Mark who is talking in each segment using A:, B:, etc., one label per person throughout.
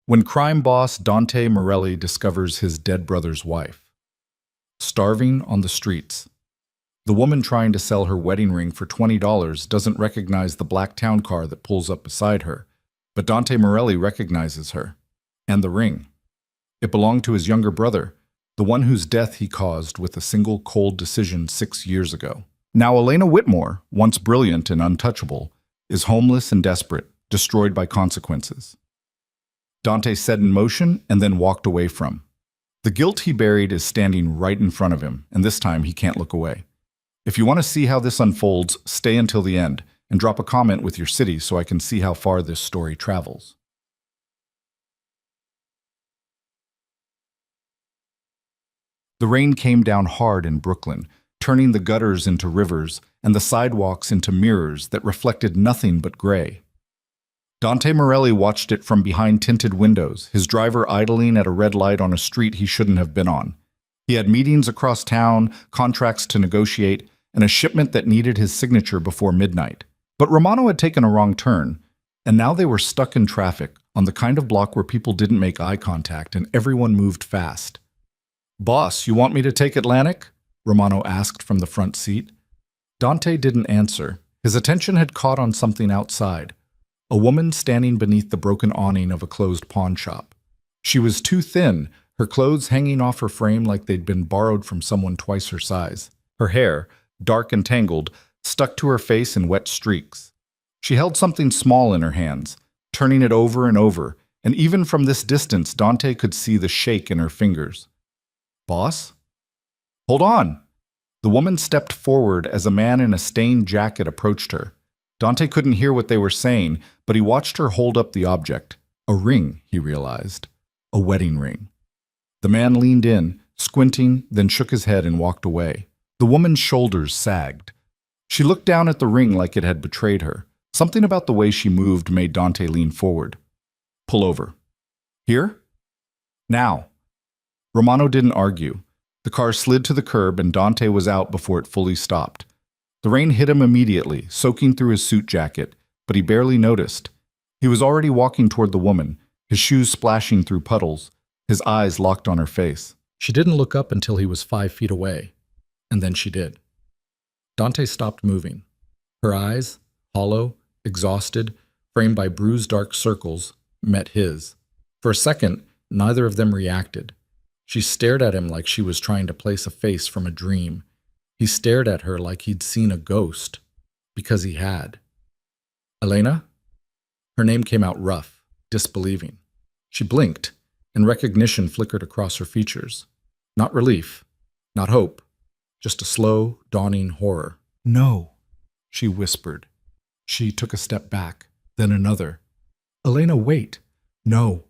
A: When crime boss Dante Morelli discovers his dead brother's wife. Starving on the streets. The woman trying to sell her wedding ring for $20 doesn't recognize the black town car that pulls up beside her, but Dante Morelli recognizes her. And the ring. It belonged to his younger brother, the one whose death he caused with a single cold decision 6 years ago. Now Elena Whitmore, once brilliant and untouchable, is homeless and desperate, destroyed by consequences. Dante set in motion and then walked away from. The guilt he buried is standing right in front of him, and this time he can't look away. If you want to see how this unfolds, stay until the end, and drop a comment with your city so I can see how far this story travels. The rain came down hard in Brooklyn, turning the gutters into rivers and the sidewalks into mirrors that reflected nothing but gray. Dante Morelli watched it from behind tinted windows, his driver idling at a red light on a street he shouldn't have been on. He had meetings across town, contracts to negotiate, and a shipment that needed his signature before midnight. But Romano had taken a wrong turn, and now they were stuck in traffic on the kind of block where people didn't make eye contact and everyone moved fast. "Boss, you want me to take Atlantic?" Romano asked from the front seat. Dante didn't answer. His attention had caught on something outside. A woman standing beneath the broken awning of a closed pawn shop. She was too thin, her clothes hanging off her frame like they'd been borrowed from someone twice her size. Her hair, dark and tangled, stuck to her face in wet streaks. She held something small in her hands, turning it over and over, and even from this distance Dante could see the shake in her fingers. "Boss?" "Hold on!" The woman stepped forward as a man in a stained jacket approached her. Dante couldn't hear what they were saying, but he watched her hold up the object. A ring, he realized. A wedding ring. The man leaned in, squinting, then shook his head and walked away. The woman's shoulders sagged. She looked down at the ring like it had betrayed her. Something about the way she moved made Dante lean forward. "Pull over." "Here?" "Now." Romano didn't argue. The car slid to the curb and Dante was out before it fully stopped. The rain hit him immediately, soaking through his suit jacket, but he barely noticed. He was already walking toward the woman, his shoes splashing through puddles, his eyes locked on her face. She didn't look up until he was 5 feet away, and then she did. Dante stopped moving. Her eyes, hollow, exhausted, framed by bruised dark circles, met his. For a second, neither of them reacted. She stared at him like she was trying to place a face from a dream. He stared at her like he'd seen a ghost, because he had. "Elena?" Her name came out rough, disbelieving. She blinked, and recognition flickered across her features. Not relief, not hope, just a slow, dawning horror. "No," she whispered. She took a step back, then another. "Elena, wait." "No."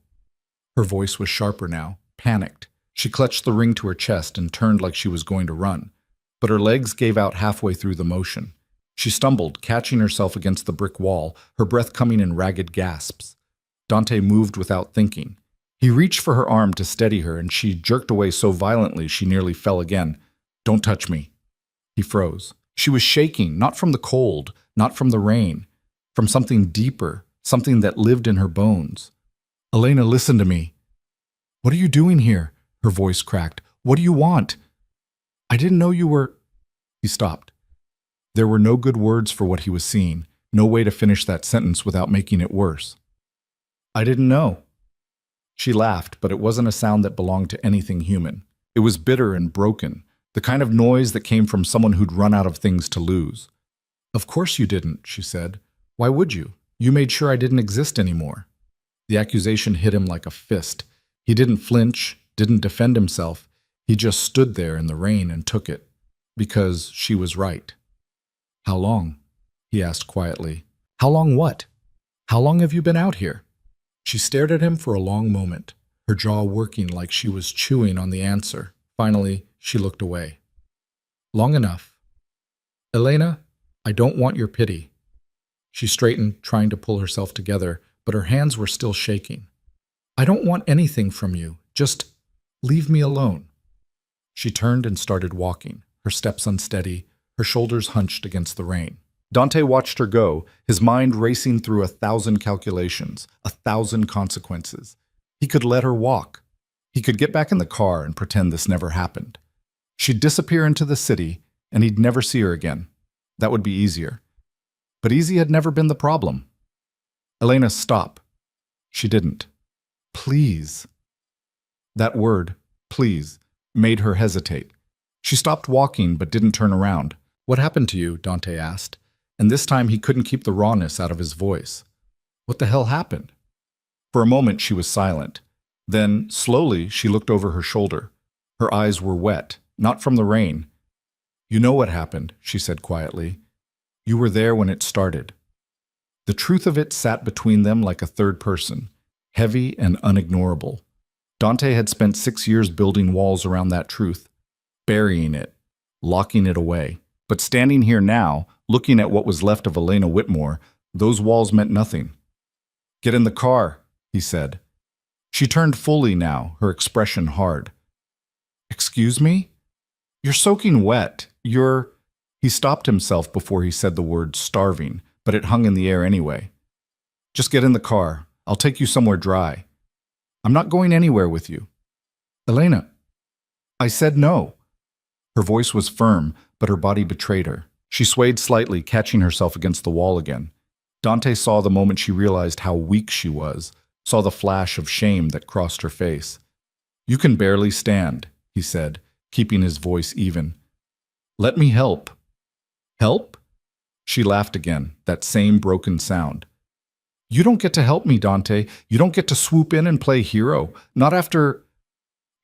A: Her voice was sharper now, panicked. She clutched the ring to her chest and turned like she was going to run. But her legs gave out halfway through the motion. She stumbled, catching herself against the brick wall, her breath coming in ragged gasps. Dante moved without thinking. He reached for her arm to steady her, and she jerked away so violently she nearly fell again. "Don't touch me." He froze. She was shaking, not from the cold, not from the rain, from something deeper, something that lived in her bones. "Elena, listen to me." "What are you doing here?" Her voice cracked. "What do you want?" "I didn't know you were—" He stopped. There were no good words for what he was seeing, no way to finish that sentence without making it worse. "I didn't know." She laughed, but it wasn't a sound that belonged to anything human. It was bitter and broken, the kind of noise that came from someone who'd run out of things to lose. "Of course you didn't," she said. "Why would you? You made sure I didn't exist anymore." The accusation hit him like a fist. He didn't flinch, didn't defend himself. He just stood there in the rain and took it. Because she was right. "How long?" he asked quietly. "How long what? How long have you been out here?" She stared at him for a long moment, her jaw working like she was chewing on the answer. Finally, she looked away. "Long enough." "Elena, I don't want your pity." She straightened, trying to pull herself together, but her hands were still shaking. "I don't want anything from you. Just leave me alone." She turned and started walking, her steps unsteady, her shoulders hunched against the rain. Dante watched her go, his mind racing through 1,000 calculations, 1,000 consequences. He could let her walk. He could get back in the car and pretend this never happened. She'd disappear into the city, and he'd never see her again. That would be easier. But easy had never been the problem. Elena, stop. She didn't. Please. That word, please, made her hesitate. She stopped walking but didn't turn around. What happened to you? Dante asked, and this time he couldn't keep the rawness out of his voice. What the hell happened? For a moment she was silent. Then, slowly, she looked over her shoulder. Her eyes were wet, not from the rain. You know what happened, she said quietly. You were there when it started. The truth of it sat between them like a third person, heavy and unignorable. Dante had spent 6 years building walls around that truth, burying it, locking it away. But standing here now, looking at what was left of Elena Whitmore, those walls meant nothing. Get in the car, he said. She turned fully now, her expression hard. Excuse me? You're soaking wet. He stopped himself before he said the word starving, but it hung in the air anyway. Just get in the car. I'll take you somewhere dry. I'm not going anywhere with you. Elena. I said no. Her voice was firm, but her body betrayed her. She swayed slightly, catching herself against the wall again. Dante saw the moment she realized how weak she was, saw the flash of shame that crossed her face. You can barely stand, he said, keeping his voice even. Let me help. Help? She laughed again, that same broken sound. You don't get to help me, Dante. You don't get to swoop in and play hero. Not after...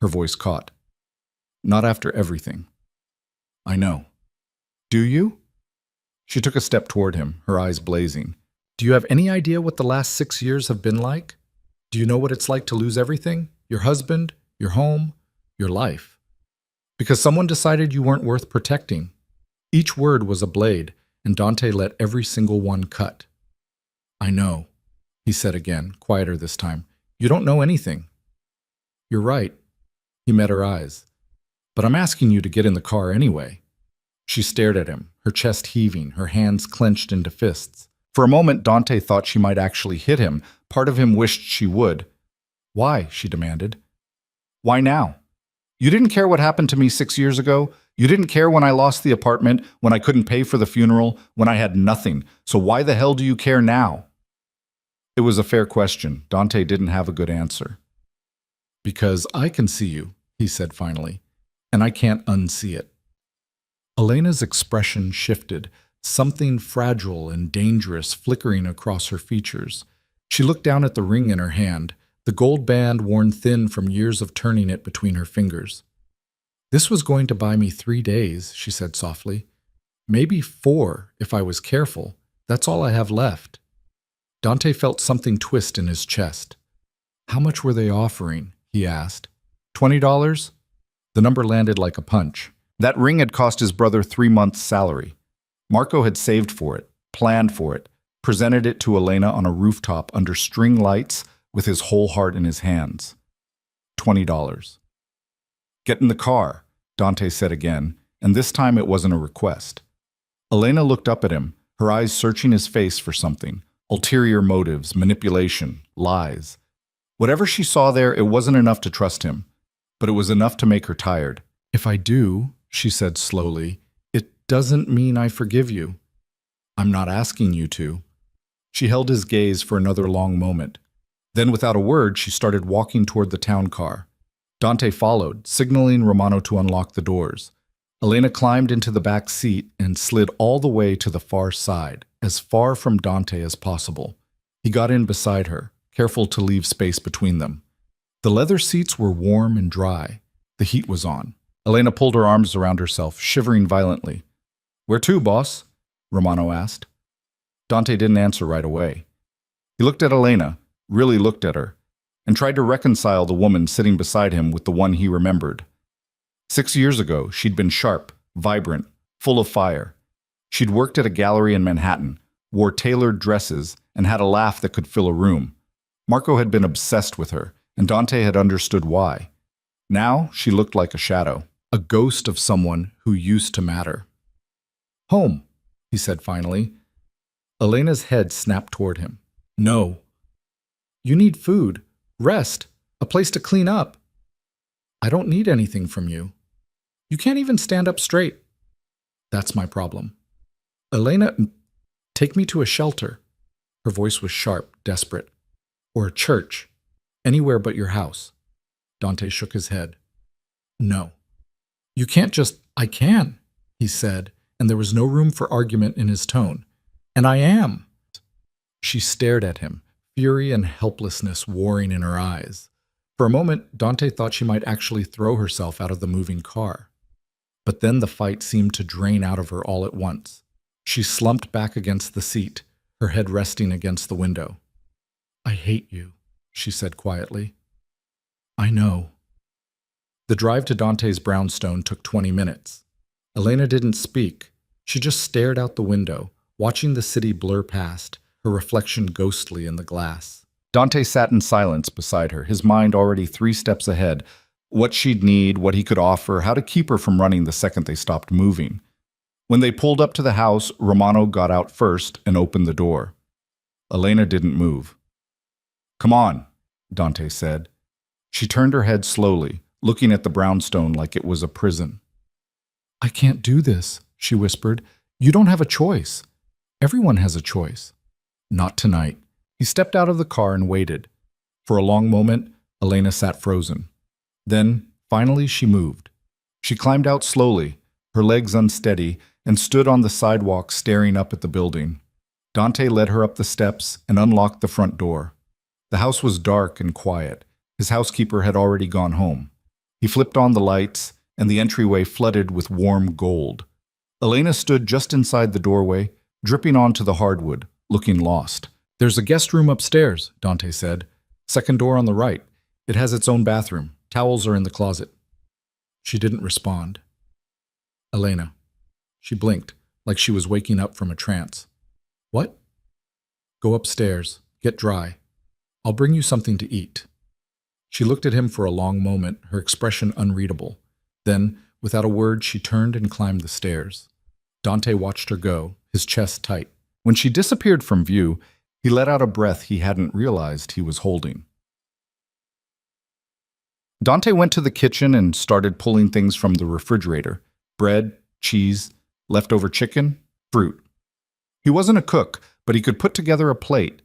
A: Her voice caught. Not after everything. I know. Do you? She took a step toward him, her eyes blazing. Do you have any idea what the last 6 years have been like? Do you know what it's like to lose everything? Your husband, your home, your life. Because someone decided you weren't worth protecting. Each word was a blade, and Dante let every single one cut. I know, he said again, quieter this time. You don't know anything. You're right. He met her eyes. But I'm asking you to get in the car anyway. She stared at him, her chest heaving, her hands clenched into fists. For a moment, Dante thought she might actually hit him. Part of him wished she would. Why? She demanded. Why now? You didn't care what happened to me 6 years ago. You didn't care when I lost the apartment, when I couldn't pay for the funeral, when I had nothing. So why the hell do you care now? It was a fair question. Dante didn't have a good answer. Because I can see you, he said finally, and I can't unsee it. Elena's expression shifted, something fragile and dangerous flickering across her features. She looked down at the ring in her hand, the gold band worn thin from years of turning it between her fingers. This was going to buy me 3 days, she said softly. Maybe 4, if I was careful. That's all I have left. Dante felt something twist in his chest. How much were they offering? He asked. $20? The number landed like a punch. That ring had cost his brother 3 months' salary. Marco had saved for it, planned for it, presented it to Elena on a rooftop under string lights with his whole heart in his hands. $20. Get in the car, Dante said again, and this time it wasn't a request. Elena looked up at him, her eyes searching his face for something. Ulterior motives, manipulation, lies. Whatever she saw there, it wasn't enough to trust him, but it was enough to make her tired. If I do, she said slowly, it doesn't mean I forgive you. I'm not asking you to. She held his gaze for another long moment. Then without a word, she started walking toward the town car. Dante followed, signaling Romano to unlock the doors. Elena climbed into the back seat and slid all the way to the far side, as far from Dante as possible. He got in beside her, careful to leave space between them. The leather seats were warm and dry. The heat was on. Elena pulled her arms around herself, shivering violently. Where to, boss? Romano asked. Dante didn't answer right away. He looked at Elena, really looked at her, and tried to reconcile the woman sitting beside him with the one he remembered. 6 years ago, she'd been sharp, vibrant, full of fire. She'd worked at a gallery in Manhattan, wore tailored dresses, and had a laugh that could fill a room. Marco had been obsessed with her, and Dante had understood why. Now she looked like a shadow, a ghost of someone who used to matter. Home, he said finally. Elena's head snapped toward him. No. You need food. Rest. A place to clean up. I don't need anything from you. You can't even stand up straight. That's my problem. Elena, take me to a shelter. Her voice was sharp, desperate. Or a church. Anywhere but your house. Dante shook his head. No. You can't just... I can, he said, and there was no room for argument in his tone. And I am. She stared at him, fury and helplessness warring in her eyes. For a moment, Dante thought she might actually throw herself out of the moving car. But then the fight seemed to drain out of her all at once. She slumped back against the seat, her head resting against the window. I hate you, she said quietly. I know. The drive to Dante's brownstone took 20 minutes. Elena didn't speak. She just stared out the window, watching the city blur past, her reflection ghostly in the glass. Dante sat in silence beside her, his mind already 3 steps ahead. What she'd need, what he could offer, how to keep her from running the second they stopped moving. When they pulled up to the house, Romano got out first and opened the door. Elena didn't move. Come on, Dante said. She turned her head slowly, looking at the brownstone like it was a prison. I can't do this, she whispered. You don't have a choice. Everyone has a choice. Not tonight. He stepped out of the car and waited. For a long moment, Elena sat frozen. Then, finally, she moved. She climbed out slowly, her legs unsteady, and stood on the sidewalk staring up at the building. Dante led her up the steps and unlocked the front door. The house was dark and quiet. His housekeeper had already gone home. He flipped on the lights, and the entryway flooded with warm gold. Elena stood just inside the doorway, dripping onto the hardwood, looking lost. There's a guest room upstairs, Dante said. Second door on the right. It has its own bathroom. Towels are in the closet. She didn't respond. Elena. She blinked, like she was waking up from a trance. What? Go upstairs. Get dry. I'll bring you something to eat. She looked at him for a long moment, her expression unreadable. Then, without a word, she turned and climbed the stairs. Dante watched her go, his chest tight. When she disappeared from view, he let out a breath he hadn't realized he was holding. Dante went to the kitchen and started pulling things from the refrigerator. Bread, cheese, leftover chicken, fruit. He wasn't a cook, but he could put together a plate.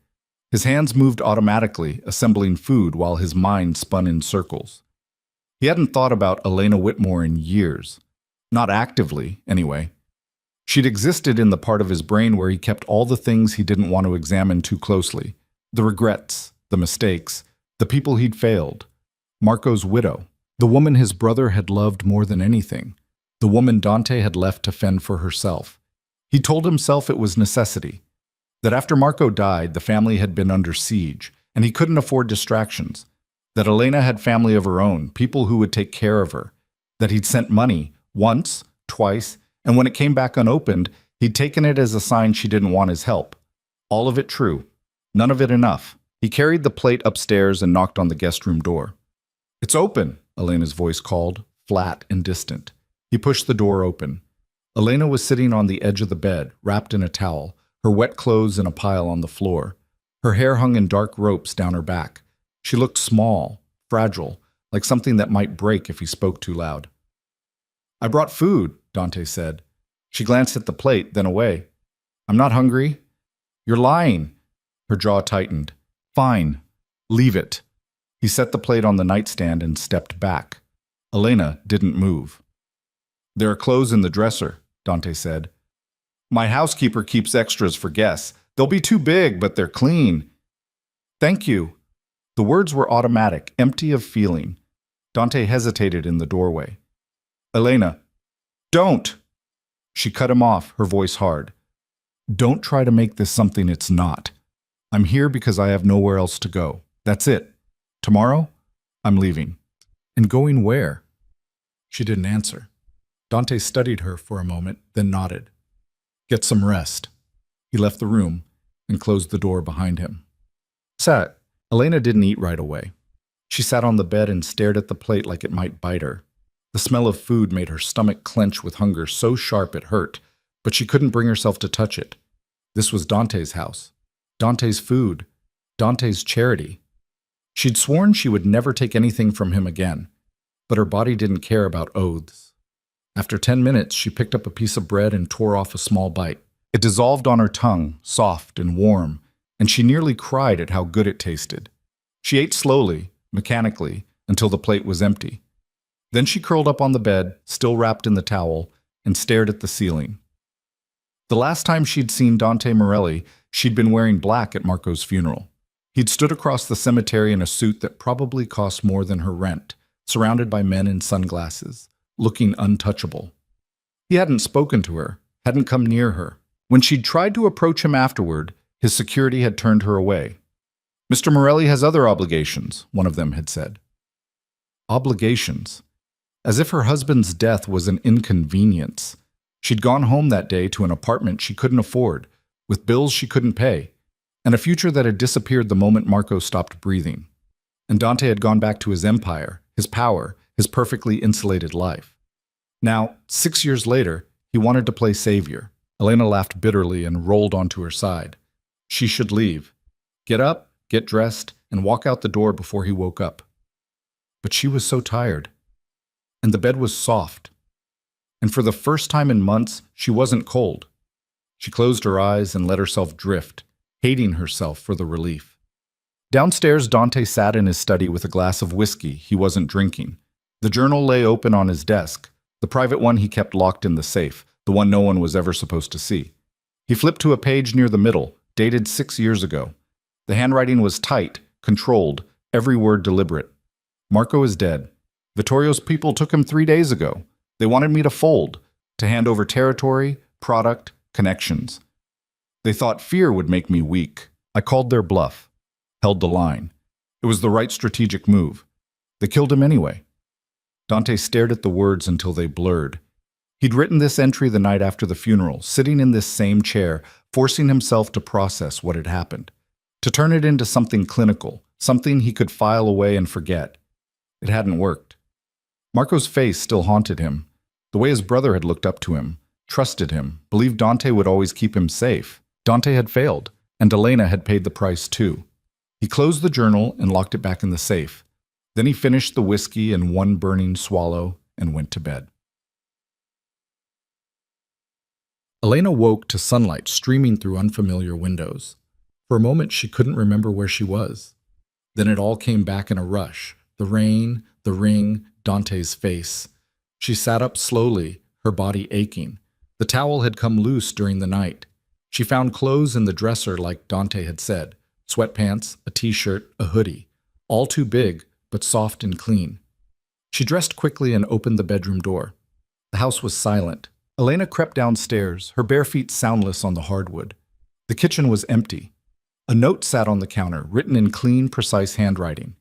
A: His hands moved automatically, assembling food while his mind spun in circles. He hadn't thought about Elena Whitmore in years. Not actively, anyway. She'd existed in the part of his brain where he kept all the things he didn't want to examine too closely. The regrets, the mistakes, the people he'd failed. Marco's widow, the woman his brother had loved more than anything. The woman Dante had left to fend for herself. He told himself it was necessity. That after Marco died, the family had been under siege, and he couldn't afford distractions. That Elena had family of her own, people who would take care of her. That he'd sent money, once, twice, and when it came back unopened, he'd taken it as a sign she didn't want his help. All of it true. None of it enough. He carried the plate upstairs and knocked on the guest room door. It's open, Elena's voice called, flat and distant. He pushed the door open. Elena was sitting on the edge of the bed, wrapped in a towel, her wet clothes in a pile on the floor. Her hair hung in dark ropes down her back. She looked small, fragile, like something that might break if he spoke too loud. I brought food, Dante said. She glanced at the plate, then away. I'm not hungry. You're lying. Her jaw tightened. Fine. Leave it. He set the plate on the nightstand and stepped back. Elena didn't move. There are clothes in the dresser, Dante said. My housekeeper keeps extras for guests. They'll be too big, but they're clean. Thank you. The words were automatic, empty of feeling. Dante hesitated in the doorway. Elena, don't! She cut him off, her voice hard. Don't try to make this something it's not. I'm here because I have nowhere else to go. That's it. Tomorrow, I'm leaving. And going where? She didn't answer. Dante studied her for a moment, then nodded. Get some rest. He left the room and closed the door behind him. Elena didn't eat right away. She sat on the bed and stared at the plate like it might bite her. The smell of food made her stomach clench with hunger so sharp it hurt, but she couldn't bring herself to touch it. This was Dante's house. Dante's food. Dante's charity. She'd sworn she would never take anything from him again, but her body didn't care about oaths. After 10 minutes, she picked up a piece of bread and tore off a small bite. It dissolved on her tongue, soft and warm, and she nearly cried at how good it tasted. She ate slowly, mechanically, until the plate was empty. Then she curled up on the bed, still wrapped in the towel, and stared at the ceiling. The last time she'd seen Dante Morelli, she'd been wearing black at Marco's funeral. He'd stood across the cemetery in a suit that probably cost more than her rent, surrounded by men in sunglasses, looking untouchable. He hadn't spoken to her, hadn't come near her. When she'd tried to approach him afterward, his security had turned her away. "Mr. Morelli has other obligations," one of them had said. Obligations. As if her husband's death was an inconvenience. She'd gone home that day to an apartment she couldn't afford, with bills she couldn't pay, and a future that had disappeared the moment Marco stopped breathing. And Dante had gone back to his empire, his power, his perfectly insulated life. Now, 6 years later, he wanted to play savior. Elena laughed bitterly and rolled onto her side. She should leave. Get up, get dressed, and walk out the door before he woke up. But she was so tired. And the bed was soft. And for the first time in months, she wasn't cold. She closed her eyes and let herself drift, hating herself for the relief. Downstairs, Dante sat in his study with a glass of whiskey he wasn't drinking. The journal lay open on his desk, the private one he kept locked in the safe, the one no one was ever supposed to see. He flipped to a page near the middle, dated 6 years ago. The handwriting was tight, controlled, every word deliberate. Marco is dead. Vittorio's people took him 3 days ago. They wanted me to fold, to hand over territory, product, connections. They thought fear would make me weak. I called their bluff, held the line. It was the right strategic move. They killed him anyway. Dante stared at the words until they blurred. He'd written this entry the night after the funeral, sitting in this same chair, forcing himself to process what had happened, to turn it into something clinical, something he could file away and forget. It hadn't worked. Marco's face still haunted him. The way his brother had looked up to him, trusted him, believed Dante would always keep him safe. Dante had failed, and Elena had paid the price too. He closed the journal and locked it back in the safe. Then he finished the whiskey in one burning swallow and went to bed. Elena woke to sunlight streaming through unfamiliar windows. For a moment, she couldn't remember where she was. Then it all came back in a rush. The rain, the ring, Dante's face. She sat up slowly, her body aching. The towel had come loose during the night. She found clothes in the dresser like Dante had said. Sweatpants, a t-shirt, a hoodie. All too big, but soft and clean. She dressed quickly and opened the bedroom door. The house was silent. Elena crept downstairs, her bare feet soundless on the hardwood. The kitchen was empty. A note sat on the counter, written in clean, precise handwriting.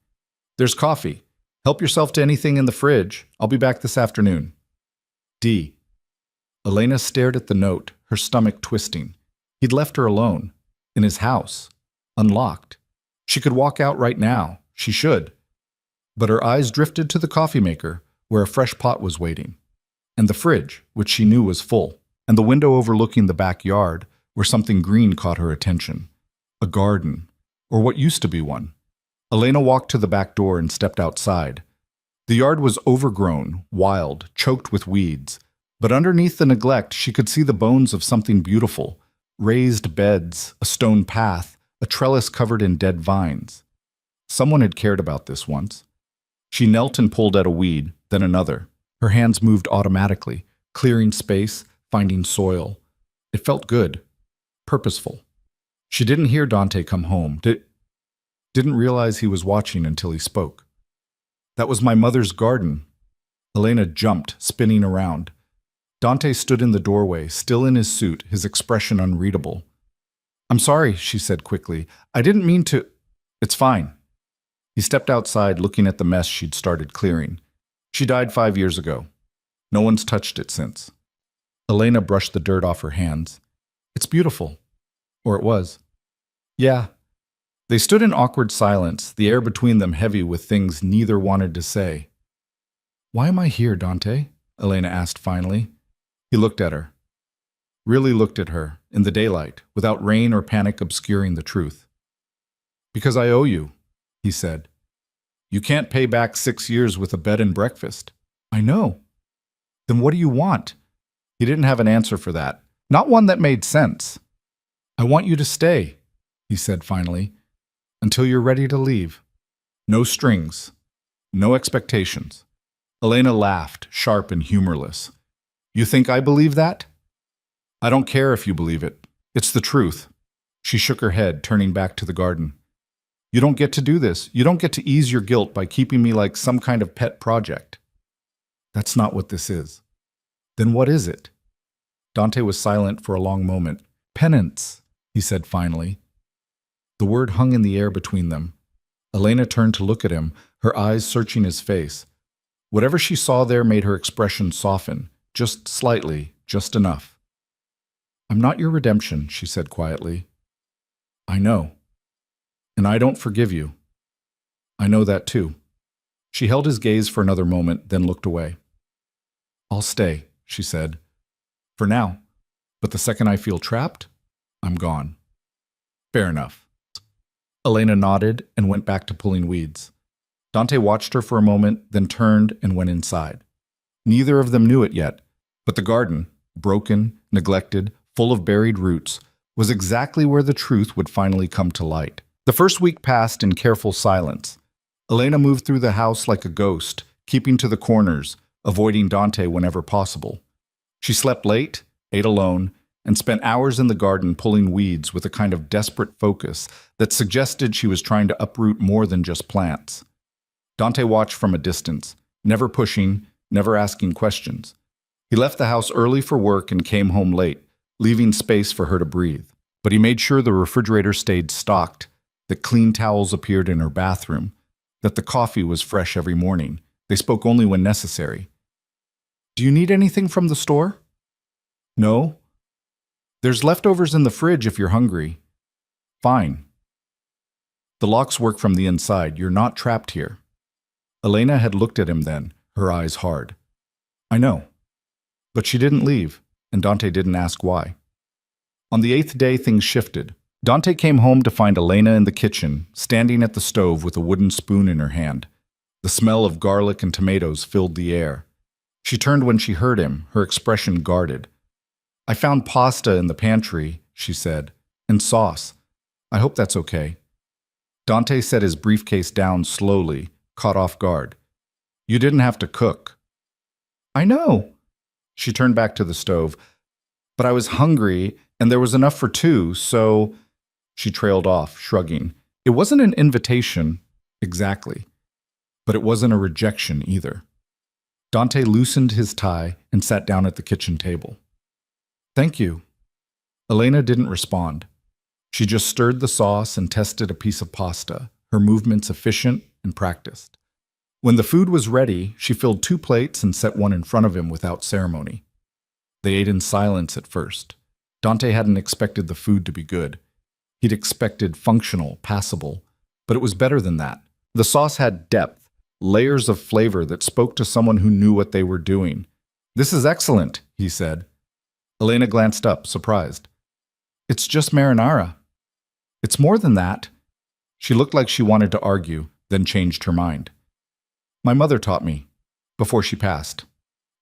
A: "There's coffee. Help yourself to anything in the fridge. I'll be back this afternoon. D." Elena stared at the note, her stomach twisting. He'd left her alone, in his house, unlocked. She could walk out right now. She should. But her eyes drifted to the coffee maker, where a fresh pot was waiting, and the fridge, which she knew was full, and the window overlooking the backyard, where something green caught her attention. A garden, or what used to be one. Elena walked to the back door and stepped outside. The yard was overgrown, wild, choked with weeds, but underneath the neglect she could see the bones of something beautiful. Raised beds, a stone path, a trellis covered in dead vines. Someone had cared about this once. She knelt and pulled at a weed, then another. Her hands moved automatically, clearing space, finding soil. It felt good, purposeful. She didn't hear Dante come home, didn't realize he was watching until he spoke. "That was my mother's garden." Elena jumped, spinning around. Dante stood in the doorway, still in his suit, his expression unreadable. "I'm sorry," she said quickly. "I didn't mean to—" "It's fine." He stepped outside, looking at the mess she'd started clearing. "She died 5 years ago. No one's touched it since." Elena brushed the dirt off her hands. "It's beautiful." Or it was. "Yeah." They stood in awkward silence, the air between them heavy with things neither wanted to say. "Why am I here, Dante?" Elena asked finally. He looked at her. Really looked at her, in the daylight, without rain or panic obscuring the truth. "Because I owe you," he said. You can't pay back 6 years with a bed and breakfast. I know. Then what do you want? He didn't have an answer for that. Not one that made sense. I want you to stay, he said finally, until you're ready to leave. No strings. No expectations. Elena laughed, sharp and humorless. You think I believe that? I don't care if you believe it. It's the truth. She shook her head, turning back to the garden. You don't get to do this. You don't get to ease your guilt by keeping me like some kind of pet project. That's not what this is. Then what is it? Dante was silent for a long moment. Penance, he said finally. The word hung in the air between them. Elena turned to look at him, her eyes searching his face. Whatever she saw there made her expression soften, just slightly, just enough. I'm not your redemption, she said quietly. I know. And I don't forgive you. I know that too. She held his gaze for another moment, then looked away. I'll stay, she said. For now. But the second I feel trapped, I'm gone. Fair enough. Elena nodded and went back to pulling weeds. Dante watched her for a moment, then turned and went inside. Neither of them knew it yet, but the garden, broken, neglected, full of buried roots, was exactly where the truth would finally come to light. The first week passed in careful silence. Elena moved through the house like a ghost, keeping to the corners, avoiding Dante whenever possible. She slept late, ate alone, and spent hours in the garden pulling weeds with a kind of desperate focus that suggested she was trying to uproot more than just plants. Dante watched from a distance, never pushing, never asking questions. He left the house early for work and came home late, leaving space for her to breathe. But he made sure the refrigerator stayed stocked, that clean towels appeared in her bathroom, that the coffee was fresh every morning. They spoke only when necessary. Do you need anything from the store? No. There's leftovers in the fridge if you're hungry. Fine. The locks work from the inside. You're not trapped here. Elena had looked at him then, her eyes hard. I know. But she didn't leave, and Dante didn't ask why. On the 8th day, things shifted. Dante came home to find Elena in the kitchen, standing at the stove with a wooden spoon in her hand. The smell of garlic and tomatoes filled the air. She turned when she heard him, her expression guarded. I found pasta in the pantry, she said, and sauce. I hope that's okay. Dante set his briefcase down slowly, caught off guard. You didn't have to cook. I know. She turned back to the stove. But I was hungry, and there was enough for two, so... She trailed off, shrugging. It wasn't an invitation, exactly. But it wasn't a rejection either. Dante loosened his tie and sat down at the kitchen table. Thank you. Elena didn't respond. She just stirred the sauce and tested a piece of pasta, her movements efficient and practiced. When the food was ready, she filled 2 plates and set one in front of him without ceremony. They ate in silence at first. Dante hadn't expected the food to be good. He'd expected functional, passable, but it was better than that. The sauce had depth, layers of flavor that spoke to someone who knew what they were doing. This is excellent, he said. Elena glanced up, surprised. It's just marinara. It's more than that. She looked like she wanted to argue, then changed her mind. My mother taught me, before she passed.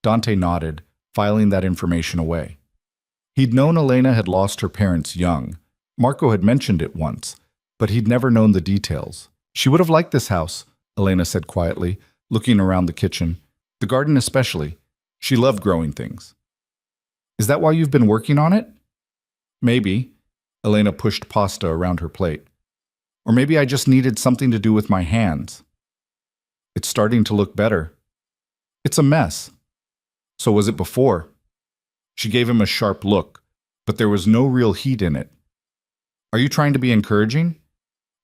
A: Dante nodded, filing that information away. He'd known Elena had lost her parents young. Marco had mentioned it once, but he'd never known the details. She would have liked this house, Elena said quietly, looking around the kitchen. The garden especially. She loved growing things. Is that why you've been working on it? Maybe. Elena pushed pasta around her plate. Or maybe I just needed something to do with my hands. It's starting to look better. It's a mess. So was it before? She gave him a sharp look, but there was no real heat in it. Are you trying to be encouraging?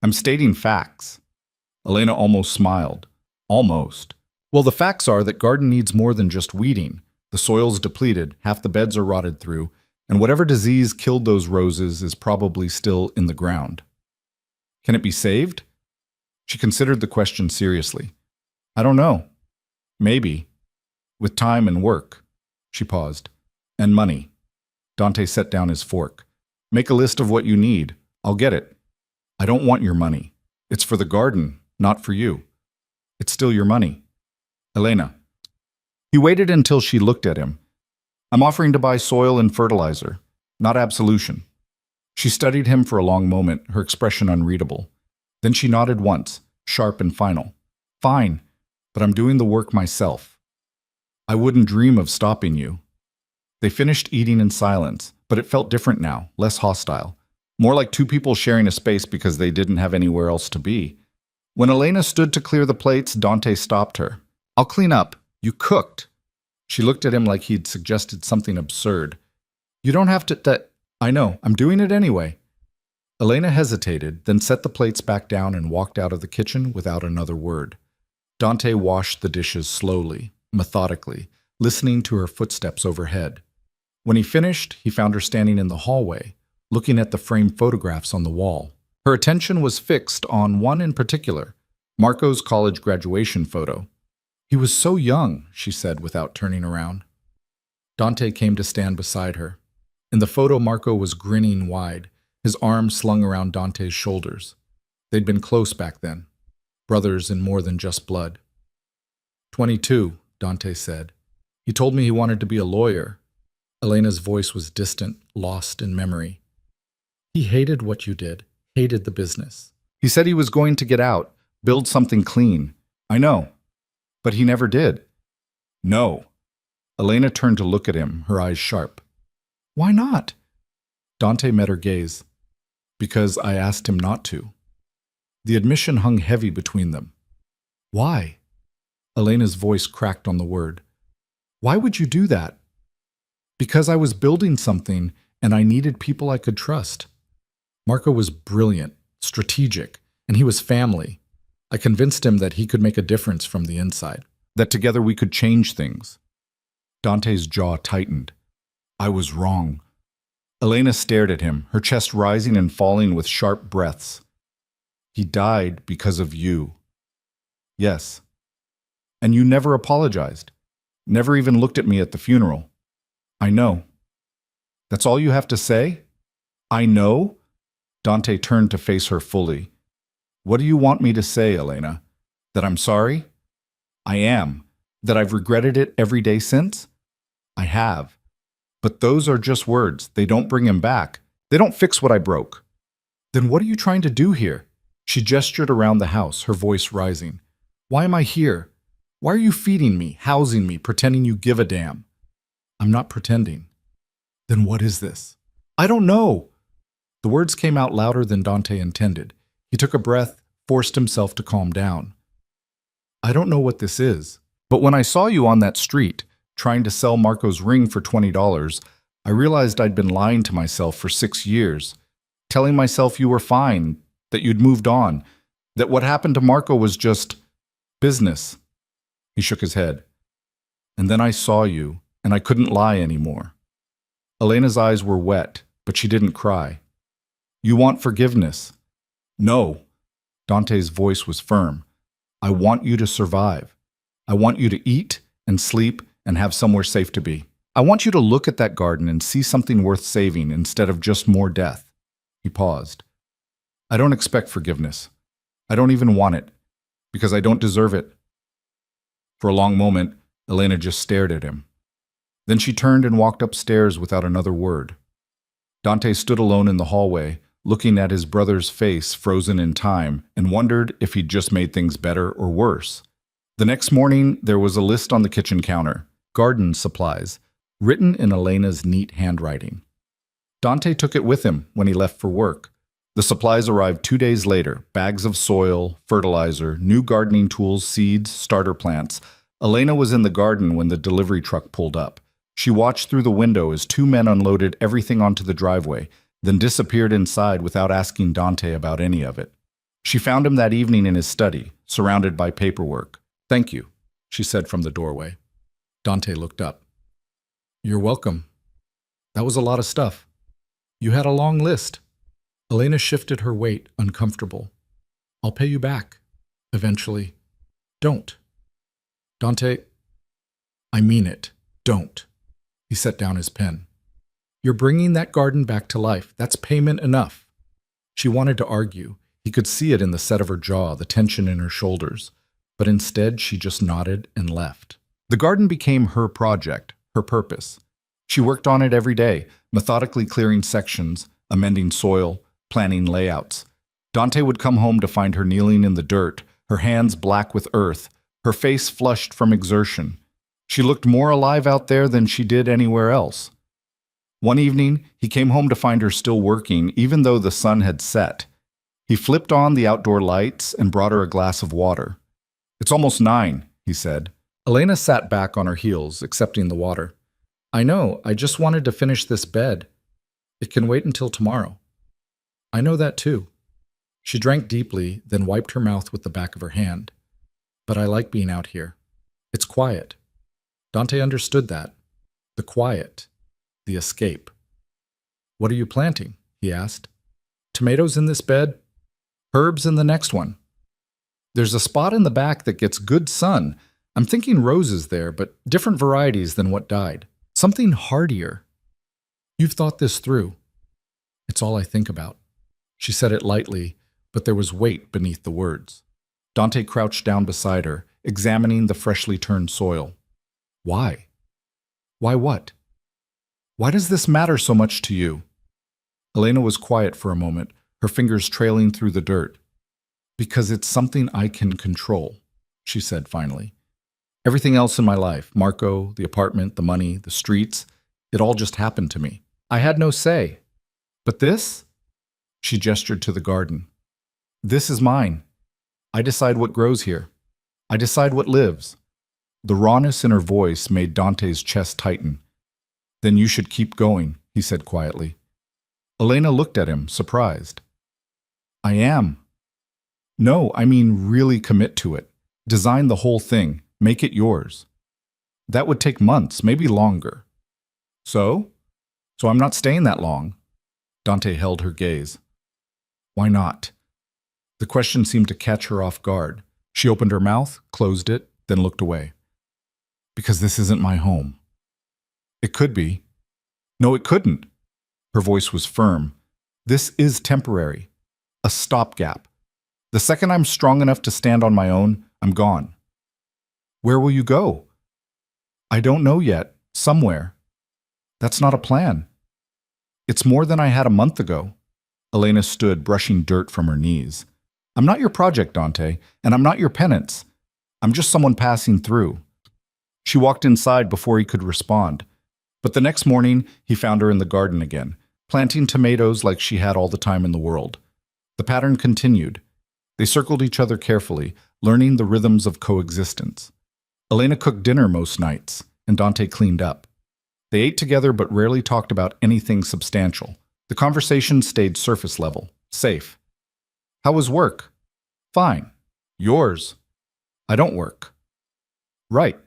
A: I'm stating facts. Elena almost smiled. Almost. Well, the facts are that garden needs more than just weeding. The soil's depleted, half the beds are rotted through, and whatever disease killed those roses is probably still in the ground. Can it be saved? She considered the question seriously. I don't know. Maybe. With time and work. She paused. And money. Dante set down his fork. Make a list of what you need. I'll get it. I don't want your money. It's for the garden, not for you. It's still your money. Elena. He waited until she looked at him. I'm offering to buy soil and fertilizer, not absolution. She studied him for a long moment, her expression unreadable. Then she nodded once, sharp and final. Fine, but I'm doing the work myself. I wouldn't dream of stopping you. They finished eating in silence, but it felt different now, less hostile. More like two people sharing a space because they didn't have anywhere else to be. When Elena stood to clear the plates, Dante stopped her. I'll clean up. You cooked. She looked at him like he'd suggested something absurd. You don't have to. I know, I'm doing it anyway. Elena hesitated, then set the plates back down and walked out of the kitchen without another word. Dante washed the dishes slowly, methodically, listening to her footsteps overhead. When he finished, he found her standing in the hallway, looking at the framed photographs on the wall. Her attention was fixed on one in particular, Marco's college graduation photo. He was so young, she said without turning around. Dante came to stand beside her. In the photo, Marco was grinning wide, his arms slung around Dante's shoulders. They'd been close back then, brothers in more than just blood. 22, Dante said. He told me he wanted to be a lawyer. Elena's voice was distant, lost in memory. He hated what you did, hated the business. He said he was going to get out, build something clean. I know. But he never did. No. Elena turned to look at him, her eyes sharp. Why not? Dante met her gaze. Because I asked him not to. The admission hung heavy between them. Why? Elena's voice cracked on the word. Why would you do that? Because I was building something and I needed people I could trust. Marco was brilliant, strategic, and he was family. I convinced him that he could make a difference from the inside, that together we could change things. Dante's jaw tightened. I was wrong. Elena stared at him, her chest rising and falling with sharp breaths. He died because of you. Yes. And you never apologized. Never even looked at me at the funeral. I know. That's all you have to say? I know? Dante turned to face her fully. What do you want me to say, Elena? That I'm sorry? I am. That I've regretted it every day since? I have. But those are just words. They don't bring him back. They don't fix what I broke. Then what are you trying to do here? She gestured around the house, her voice rising. Why am I here? Why are you feeding me, housing me, pretending you give a damn? I'm not pretending. Then what is this? I don't know. The words came out louder than Dante intended. He took a breath, forced himself to calm down. I don't know what this is, but when I saw you on that street, trying to sell Marco's ring for $20, I realized I'd been lying to myself for 6 years, telling myself you were fine, that you'd moved on, that what happened to Marco was just business. He shook his head. And then I saw you, and I couldn't lie anymore. Elena's eyes were wet, but she didn't cry. You want forgiveness? No. Dante's voice was firm. I want you to survive. I want you to eat and sleep and have somewhere safe to be. I want you to look at that garden and see something worth saving instead of just more death. He paused. I don't expect forgiveness. I don't even want it, because I don't deserve it. For a long moment, Elena just stared at him. Then she turned and walked upstairs without another word. Dante stood alone in the hallway, looking at his brother's face frozen in time, and wondered if he'd just made things better or worse. The next morning, there was a list on the kitchen counter, garden supplies, written in Elena's neat handwriting. Dante took it with him when he left for work. The supplies arrived 2 days later, bags of soil, fertilizer, new gardening tools, seeds, starter plants. Elena was in the garden when the delivery truck pulled up. She watched through the window as 2 men unloaded everything onto the driveway, then disappeared inside without asking Dante about any of it. She found him that evening in his study, surrounded by paperwork. Thank you, she said from the doorway. Dante looked up. You're welcome. That was a lot of stuff. You had a long list. Elena shifted her weight, uncomfortable. I'll pay you back. Eventually. Don't. Dante, I mean it. Don't. He set down his pen. You're bringing that garden back to life. That's payment enough. She wanted to argue. He could see it in the set of her jaw, the tension in her shoulders. but instead she just nodded and left. The garden became her project, her purpose. She worked on it every day, methodically clearing sections, amending soil, planning layouts. Dante would come home to find her kneeling in the dirt, her hands black with earth, her face flushed from exertion. She looked more alive out there than she did anywhere else. One evening, he came home to find her still working, even though the sun had set. He flipped on the outdoor lights and brought her a glass of water. "It's almost 9, he said. Elena sat back on her heels, accepting the water. "I know, I just wanted to finish this bed. It can wait until tomorrow." "I know that too." She drank deeply, then wiped her mouth with the back of her hand. "But I like being out here. It's quiet." Dante understood that. The quiet. The escape. "What are you planting?" he asked. "Tomatoes in this bed? Herbs in the next one. There's a spot in the back that gets good sun. I'm thinking roses there, but different varieties than what died. Something hardier." "You've thought this through." "It's all I think about." She said it lightly, but there was weight beneath the words. Dante crouched down beside her, examining the freshly turned soil. "Why? Why what? Why does this matter so much to you?" Elena was quiet for a moment, her fingers trailing through the dirt. "Because it's something I can control," she said finally. "Everything else in my life, Marco, the apartment, the money, the streets, it all just happened to me. I had no say. But this?" She gestured to the garden. "This is mine. I decide what grows here. I decide what lives." The rawness in her voice made Dante's chest tighten. "Then you should keep going," he said quietly. Elena looked at him, surprised. "I am." "No, I mean really commit to it. Design the whole thing. Make it yours." "That would take months, maybe longer." So? So I'm not staying that long." Dante held her gaze. "Why not?" The question seemed to catch her off guard. She opened her mouth, closed it, then looked away. "Because this isn't my home." "It could be." "No, it couldn't." Her voice was firm. "This is temporary. A stopgap. The second I'm strong enough to stand on my own, I'm gone." "Where will you go?" "I don't know yet. Somewhere." "That's not a plan." "It's more than I had a month ago." Elena stood, brushing dirt from her knees. "I'm not your project, Dante, and I'm not your penance. I'm just someone passing through." She walked inside before he could respond. But the next morning, he found her in the garden again, planting tomatoes like she had all the time in the world. The pattern continued. They circled each other carefully, learning the rhythms of coexistence. Elena cooked dinner most nights, and Dante cleaned up. They ate together but rarely talked about anything substantial. The conversation stayed surface level, safe. "How was work?" "Fine." "Yours?" "I don't work." "Right.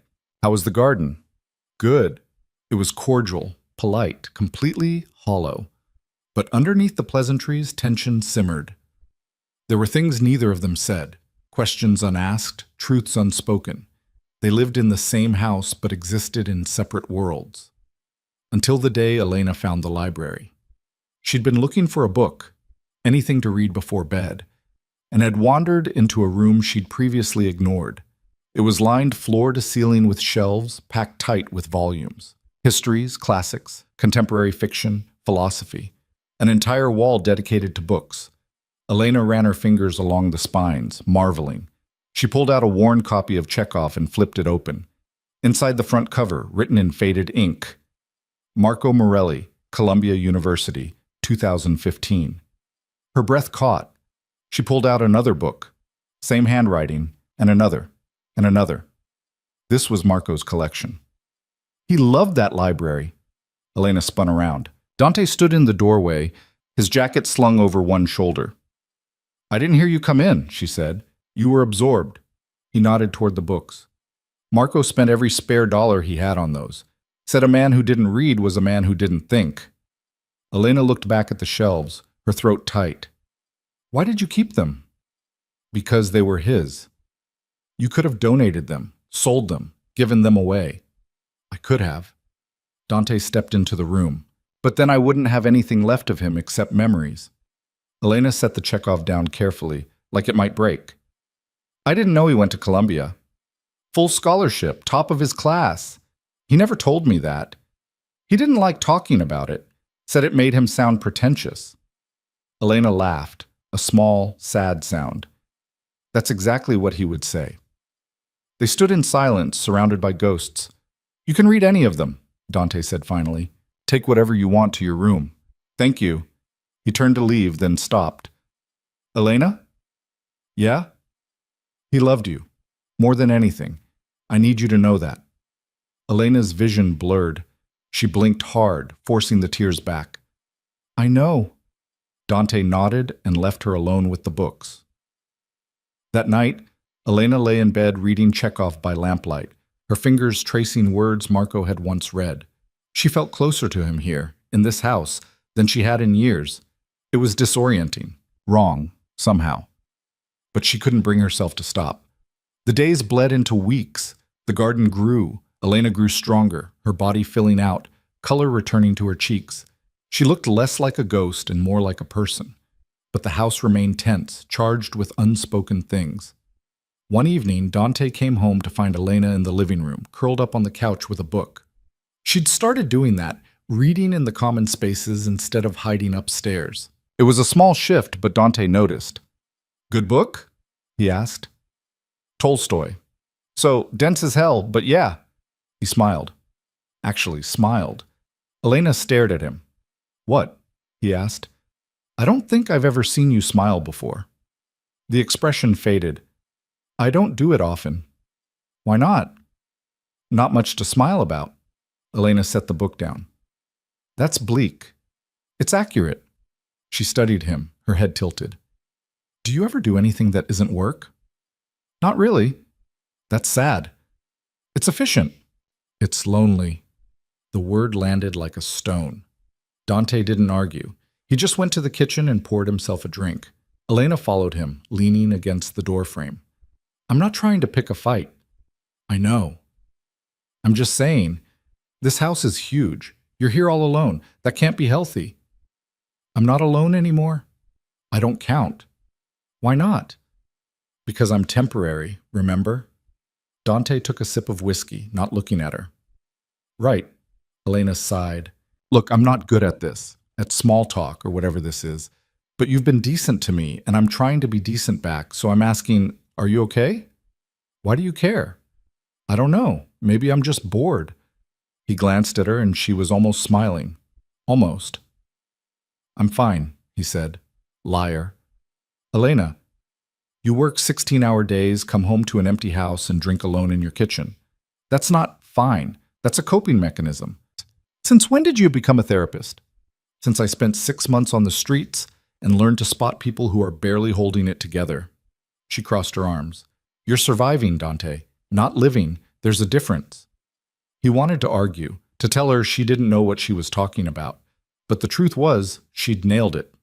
A: How was the garden?" "Good." It was cordial, polite, completely hollow. But underneath the pleasantries, tension simmered. There were things neither of them said, questions unasked, truths unspoken. They lived in the same house but existed in separate worlds. Until the day Elena found the library. She'd been looking for a book, anything to read before bed, and had wandered into a room she'd previously ignored. It was lined floor to ceiling with shelves packed tight with volumes. Histories, classics, contemporary fiction, philosophy. An entire wall dedicated to books. Elena ran her fingers along the spines, marveling. She pulled out a worn copy of Chekhov and flipped it open. Inside the front cover, written in faded ink, Marco Morelli, Columbia University, 2015. Her breath caught. She pulled out another book, same handwriting, and another, and another. This was Marco's collection. He loved that library. Elena spun around. Dante stood in the doorway, his jacket slung over one shoulder. "I didn't hear you come in," she said. "You were absorbed." He nodded toward the books. Marco spent every spare dollar he had on those. Said a man who didn't read was a man who didn't think. Elena looked back at the shelves, her throat tight. "Why did you keep them?" "Because they were his." "You could have donated them, sold them, given them away." "I could have." Dante stepped into the room. "But then I wouldn't have anything left of him except memories." Elena set the Chekhov down carefully, like it might break. I didn't know he went to Columbia. Full scholarship, top of his class. He never told me that. He didn't like talking about it, said it made him sound pretentious. Elena laughed, a small, sad sound. That's exactly what he would say. They stood in silence, surrounded by ghosts. You can read any of them, Dante said finally. Take whatever you want to your room. Thank you. He turned to leave, then stopped. Elena? Yeah? He loved you. More than anything. I need you to know that. Elena's vision blurred. She blinked hard, forcing the tears back. I know. Dante nodded and left her alone with the books. That night, Elena lay in bed reading Chekhov by lamplight, her fingers tracing words Marco had once read. She felt closer to him here, in this house, than she had in years. It was disorienting, wrong, somehow. But she couldn't bring herself to stop. The days bled into weeks. The garden grew. Elena grew stronger, her body filling out, color returning to her cheeks. She looked less like a ghost and more like a person. But the house remained tense, charged with unspoken things. One evening, Dante came home to find Elena in the living room, curled up on the couch with a book. She'd started doing that, reading in the common spaces instead of hiding upstairs. It was a small shift, but Dante noticed. Good book? He asked. Tolstoy. So, dense as hell, but yeah. He smiled. Actually, smiled. Elena stared at him. What? He asked. I don't think I've ever seen you smile before. The expression faded. I don't do it often. Why not? Not much to smile about. Elena set the book down. That's bleak. It's accurate. She studied him, her head tilted. Do you ever do anything that isn't work? Not really. That's sad. It's efficient. It's lonely. The word landed like a stone. Dante didn't argue. He just went to the kitchen and poured himself a drink. Elena followed him, leaning against the doorframe. I'm not trying to pick a fight. I know. I'm just saying, this house is huge. You're here all alone. That can't be healthy. I'm not alone anymore. I don't count. Why not? Because I'm temporary, remember? Dante took a sip of whiskey, not looking at her. Right. Elena sighed. Look, I'm not good at this, at small talk or whatever this is, but you've been decent to me, and I'm trying to be decent back, so I'm asking, are you okay? Why do you care? I don't know. Maybe I'm just bored. He glanced at her, and she was almost smiling. Almost. I'm fine, he said. Liar. Elena, you work 16-hour days, come home to an empty house, and drink alone in your kitchen. That's not fine. That's a coping mechanism. Since when did you become a therapist? Since I spent 6 months on the streets and learned to spot people who are barely holding it together. She crossed her arms. You're surviving, Dante, not living. There's a difference. He wanted to argue, to tell her she didn't know what she was talking about. But the truth was, she'd nailed it.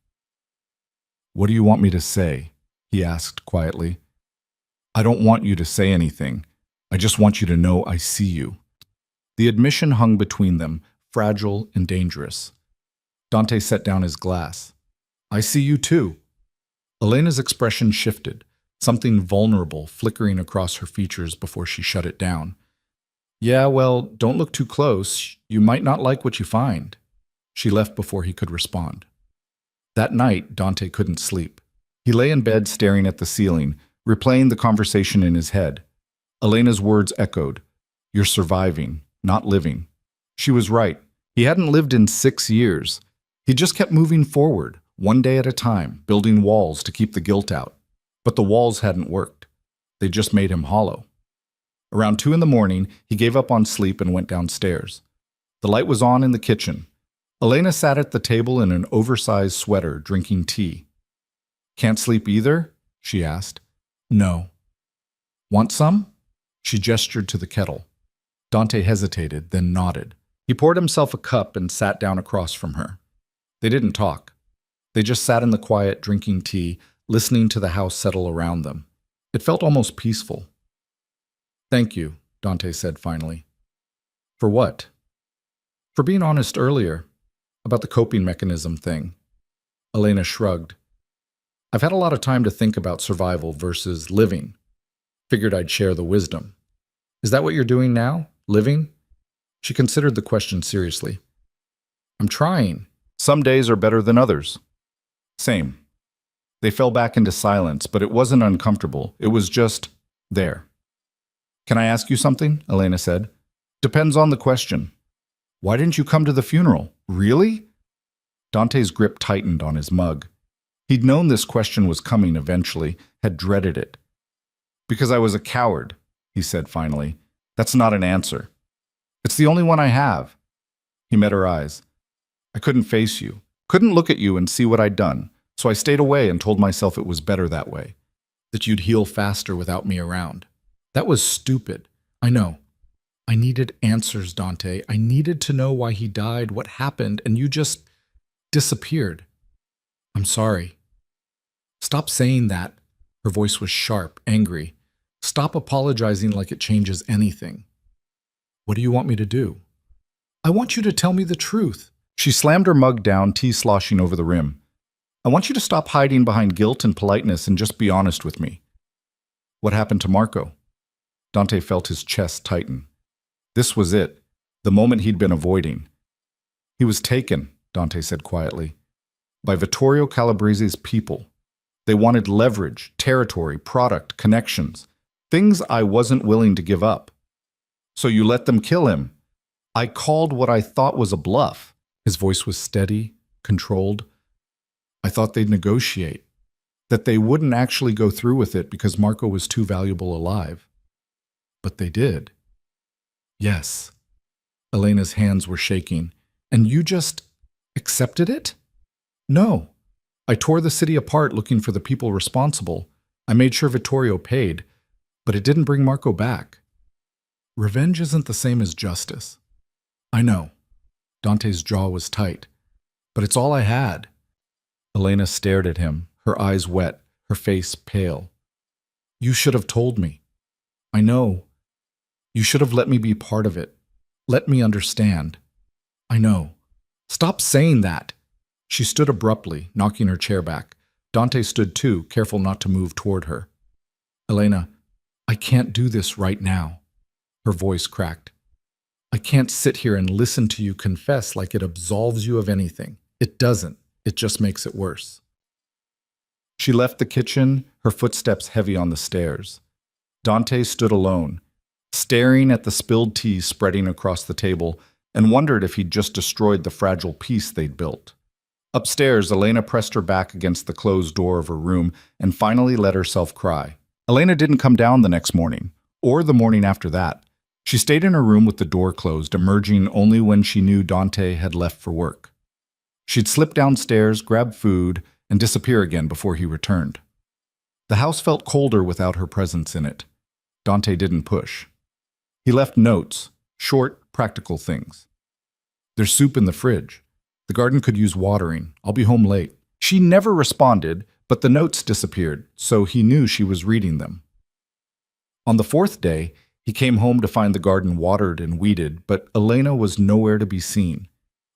A: What do you want me to say? He asked quietly. I don't want you to say anything. I just want you to know I see you. The admission hung between them, fragile and dangerous. Dante set down his glass. I see you too. Elena's expression shifted, something vulnerable flickering across her features before she shut it down. Yeah, well, don't look too close. You might not like what you find. She left before he could respond. That night, Dante couldn't sleep. He lay in bed staring at the ceiling, replaying the conversation in his head. Elena's words echoed. You're surviving, not living. She was right. He hadn't lived in 6 years. He just kept moving forward, one day at a time, building walls to keep the guilt out. But the walls hadn't worked. They just made him hollow. Around 2 in the morning, he gave up on sleep and went downstairs. The light was on in the kitchen. Elena sat at the table in an oversized sweater, drinking tea. Can't sleep either? She asked. No. Want some? She gestured to the kettle. Dante hesitated, then nodded. He poured himself a cup and sat down across from her. They didn't talk. They just sat in the quiet, drinking tea, listening to the house settle around them. It felt almost peaceful. Thank you, Dante said finally. For what? For being honest earlier, about the coping mechanism thing. Elena shrugged. I've had a lot of time to think about survival versus living. Figured I'd share the wisdom. Is that what you're doing now? Living? She considered the question seriously. I'm trying. Some days are better than others. Same. They fell back into silence, but it wasn't uncomfortable. It was just there. Can I ask you something? Elena said. Depends on the question. Why didn't you come to the funeral? Really? Dante's grip tightened on his mug. He'd known this question was coming eventually, had dreaded it. Because I was a coward, he said finally. That's not an answer. It's the only one I have. He met her eyes. I couldn't face you, couldn't look at you and see what I'd done, so I stayed away and told myself it was better that way, that you'd heal faster without me around. That was stupid. I know. I needed answers, Dante. I needed to know why he died, what happened, and you just disappeared. I'm sorry. Stop saying that. Her voice was sharp, angry. Stop apologizing like it changes anything. What do you want me to do? I want you to tell me the truth. She slammed her mug down, tea sloshing over the rim. I want you to stop hiding behind guilt and politeness and just be honest with me. What happened to Marco? Dante felt his chest tighten. This was it, the moment he'd been avoiding. He was taken, Dante said quietly, by Vittorio Calabrese's people. They wanted leverage, territory, product, connections, things I wasn't willing to give up. So you let them kill him. I called what I thought was a bluff. His voice was steady, controlled. I thought they'd negotiate, that they wouldn't actually go through with it because Marco was too valuable alive. But they did. Yes. Elena's hands were shaking. And you just accepted it? No. I tore the city apart looking for the people responsible. I made sure Vittorio paid, but it didn't bring Marco back. Revenge isn't the same as justice. I know. Dante's jaw was tight. But it's all I had. Elena stared at him, her eyes wet, her face pale. You should have told me. I know. You should have let me be part of it. Let me understand. I know. Stop saying that. She stood abruptly, knocking her chair back. Dante stood too, careful not to move toward her. Elena, I can't do this right now. Her voice cracked. I can't sit here and listen to you confess like it absolves you of anything. It doesn't. It just makes it worse. She left the kitchen, her footsteps heavy on the stairs. Dante stood alone, staring at the spilled tea spreading across the table, and wondered if he'd just destroyed the fragile peace they'd built. Upstairs, Elena pressed her back against the closed door of her room and finally let herself cry. Elena didn't come down the next morning, or the morning after that. She stayed in her room with the door closed, emerging only when she knew Dante had left for work. She'd slip downstairs, grab food, and disappear again before he returned. The house felt colder without her presence in it. Dante didn't push. He left notes, short, practical things. There's soup in the fridge. The garden could use watering. I'll be home late. She never responded, but the notes disappeared, so he knew she was reading them. On the fourth day, he came home to find the garden watered and weeded, but Elena was nowhere to be seen.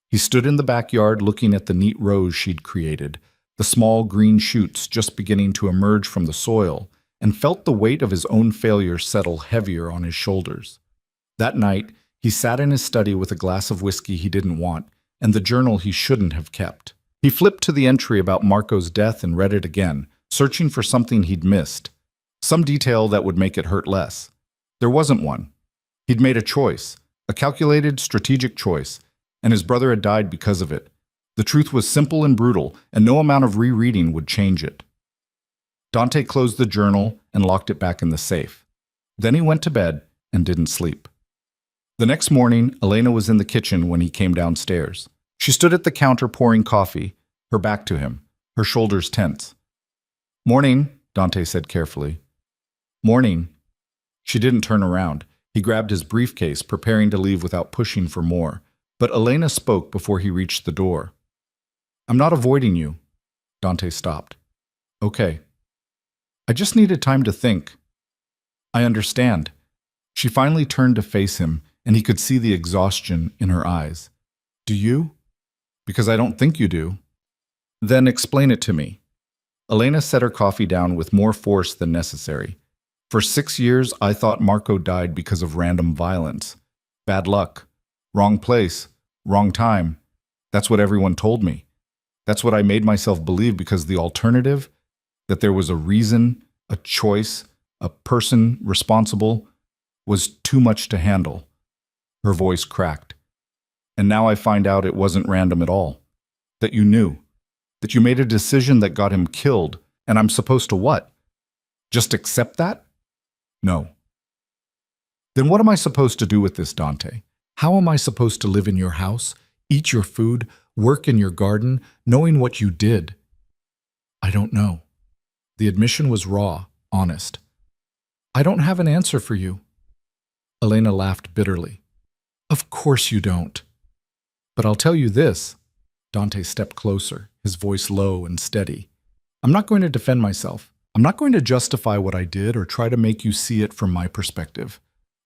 A: He stood in the backyard looking at the neat rows she'd created, the small green shoots just beginning to emerge from the soil, and felt the weight of his own failure settle heavier on his shoulders. That night, he sat in his study with a glass of whiskey he didn't want, and the journal he shouldn't have kept. He flipped to the entry about Marco's death and read it again, searching for something he'd missed, some detail that would make it hurt less. There wasn't one. He'd made a choice, a calculated, strategic choice, and his brother had died because of it. The truth was simple and brutal, and no amount of rereading would change it. Dante closed the journal and locked it back in the safe. Then he went to bed and didn't sleep. The next morning, Elena was in the kitchen when he came downstairs. She stood at the counter pouring coffee, her back to him, her shoulders tense. Morning, Dante said carefully. Morning. She didn't turn around. He grabbed his briefcase, preparing to leave without pushing for more. But Elena spoke before he reached the door. I'm not avoiding you. Dante stopped. Okay. I just needed time to think. I understand. She finally turned to face him, and he could see the exhaustion in her eyes. Do you? Because I don't think you do. Then explain it to me. Elena set her coffee down with more force than necessary. For 6 years, I thought Marco died because of random violence. Bad luck. Wrong place. Wrong time. That's what everyone told me. That's what I made myself believe because the alternative, that there was a reason, a choice, a person responsible, was too much to handle. Her voice cracked. And now I find out it wasn't random at all. That you knew. That you made a decision that got him killed. And I'm supposed to what? Just accept that? No. Then what am I supposed to do with this, Dante? How am I supposed to live in your house, eat your food, work in your garden, knowing what you did? I don't know. The admission was raw, honest. I don't have an answer for you. Elena laughed bitterly. Of course you don't. But I'll tell you this. Dante stepped closer, his voice low and steady. I'm not going to defend myself. I'm not going to justify what I did or try to make you see it from my perspective.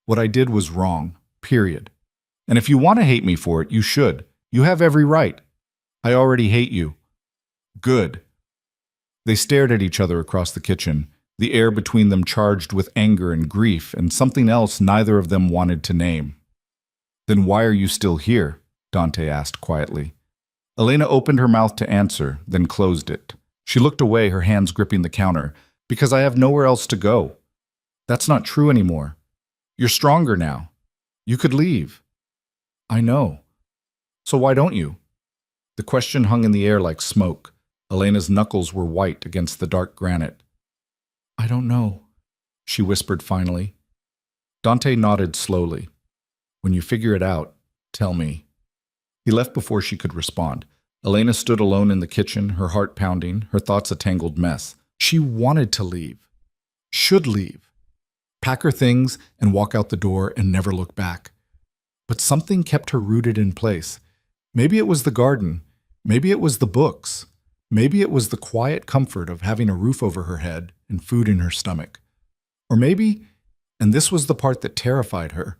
A: What I did was wrong, period. And if you want to hate me for it, you should. You have every right. I already hate you. Good. They stared at each other across the kitchen, the air between them charged with anger and grief and something else neither of them wanted to name. Then why are you still here? Dante asked quietly. Elena opened her mouth to answer, then closed it. She looked away, her hands gripping the counter. Because I have nowhere else to go. That's not true anymore. You're stronger now. You could leave. I know. So why don't you? The question hung in the air like smoke. Elena's knuckles were white against the dark granite. I don't know, she whispered finally. Dante nodded slowly. When you figure it out, tell me. He left before she could respond. Elena stood alone in the kitchen, her heart pounding, her thoughts a tangled mess. She wanted to leave. Should leave. Pack her things and walk out the door and never look back. But something kept her rooted in place. Maybe it was the garden. Maybe it was the books. Maybe it was the quiet comfort of having a roof over her head and food in her stomach. Or maybe, and this was the part that terrified her,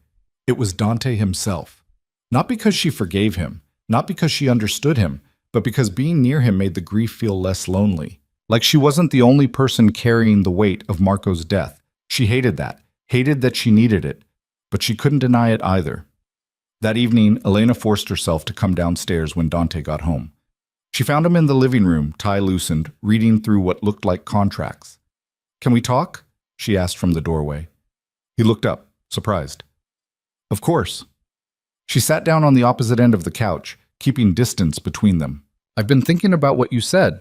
A: it was Dante himself. Not because she forgave him, not because she understood him, but because being near him made the grief feel less lonely. Like she wasn't the only person carrying the weight of Marco's death. She hated that she needed it, but she couldn't deny it either. That evening, Elena forced herself to come downstairs when Dante got home. She found him in the living room, tie loosened, reading through what looked like contracts. Can we talk? She asked from the doorway. He looked up, surprised. Of course. She sat down on the opposite end of the couch, keeping distance between them. I've been thinking about what you said,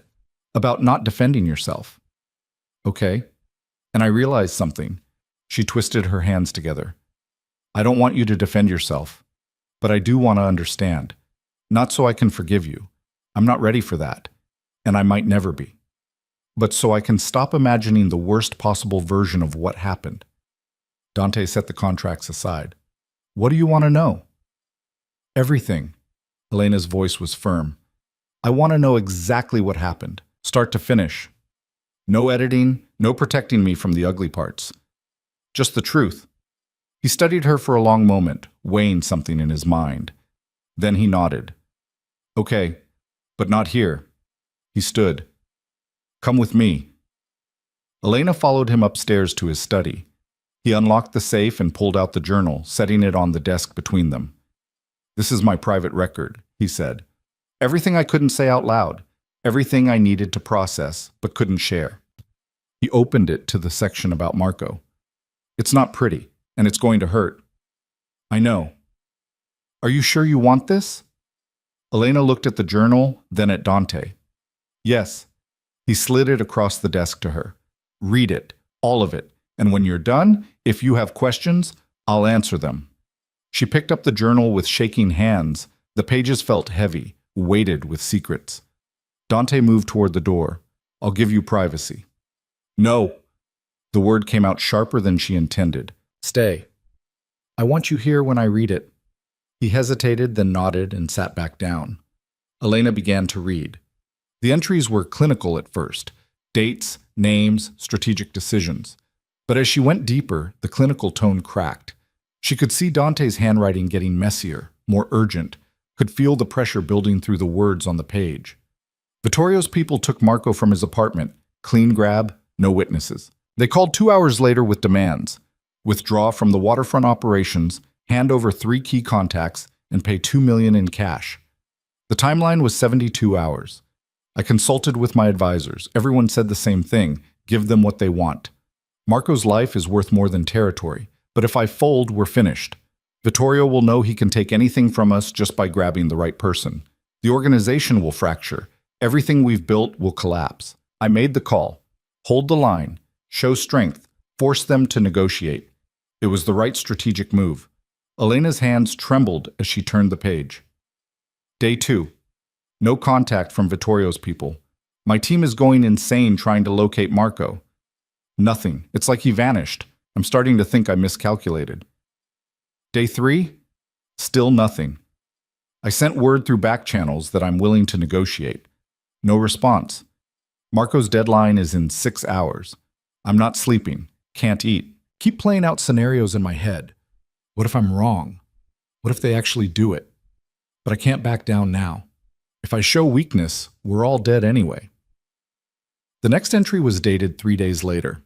A: about not defending yourself. Okay. And I realized something. She twisted her hands together. I don't want you to defend yourself, but I do want to understand. Not so I can forgive you. I'm not ready for that, and I might never be. But so I can stop imagining the worst possible version of what happened. Dante set the contracts aside. What do you want to know? Everything. Elena's voice was firm. I want to know exactly what happened, start to finish. No editing, no protecting me from the ugly parts. Just the truth. He studied her for a long moment, weighing something in his mind. Then he nodded. Okay, but not here. He stood. Come with me. Elena followed him upstairs to his study. He unlocked the safe and pulled out the journal, setting it on the desk between them. This is my private record, he said. Everything I couldn't say out loud. Everything I needed to process, but couldn't share. He opened it to the section about Marco. It's not pretty, and it's going to hurt. I know. Are you sure you want this? Elena looked at the journal, then at Dante. Yes. He slid it across the desk to her. Read it, all of it, and when you're done, if you have questions, I'll answer them. She picked up the journal with shaking hands. The pages felt heavy, weighted with secrets. Dante moved toward the door. I'll give you privacy. No. The word came out sharper than she intended. Stay. I want you here when I read it. He hesitated, then nodded and sat back down. Elena began to read. The entries were clinical at first. Dates, names, strategic decisions. But as she went deeper, the clinical tone cracked. She could see Dante's handwriting getting messier, more urgent, could feel the pressure building through the words on the page. Vittorio's people took Marco from his apartment. Clean grab, no witnesses. They called 2 hours later with demands. Withdraw from the waterfront operations, hand over 3 key contacts, and pay $2 million in cash. The timeline was 72 hours. I consulted with my advisors. Everyone said the same thing: give them what they want. Marco's life is worth more than territory, but if I fold, we're finished. Vittorio will know he can take anything from us just by grabbing the right person. The organization will fracture. Everything we've built will collapse. I made the call. Hold the line. Show strength. Force them to negotiate. It was the right strategic move. Elena's hands trembled as she turned the page. Day 2. No contact from Vittorio's people. My team is going insane trying to locate Marco. Nothing. It's like he vanished. I'm starting to think I miscalculated. Day 3. Still nothing. I sent word through back channels that I'm willing to negotiate. No response. Marco's deadline is in 6 hours. I'm not sleeping. Can't eat. Keep playing out scenarios in my head. What if I'm wrong? What if they actually do it? But I can't back down now. If I show weakness, we're all dead anyway. The next entry was dated 3 days later.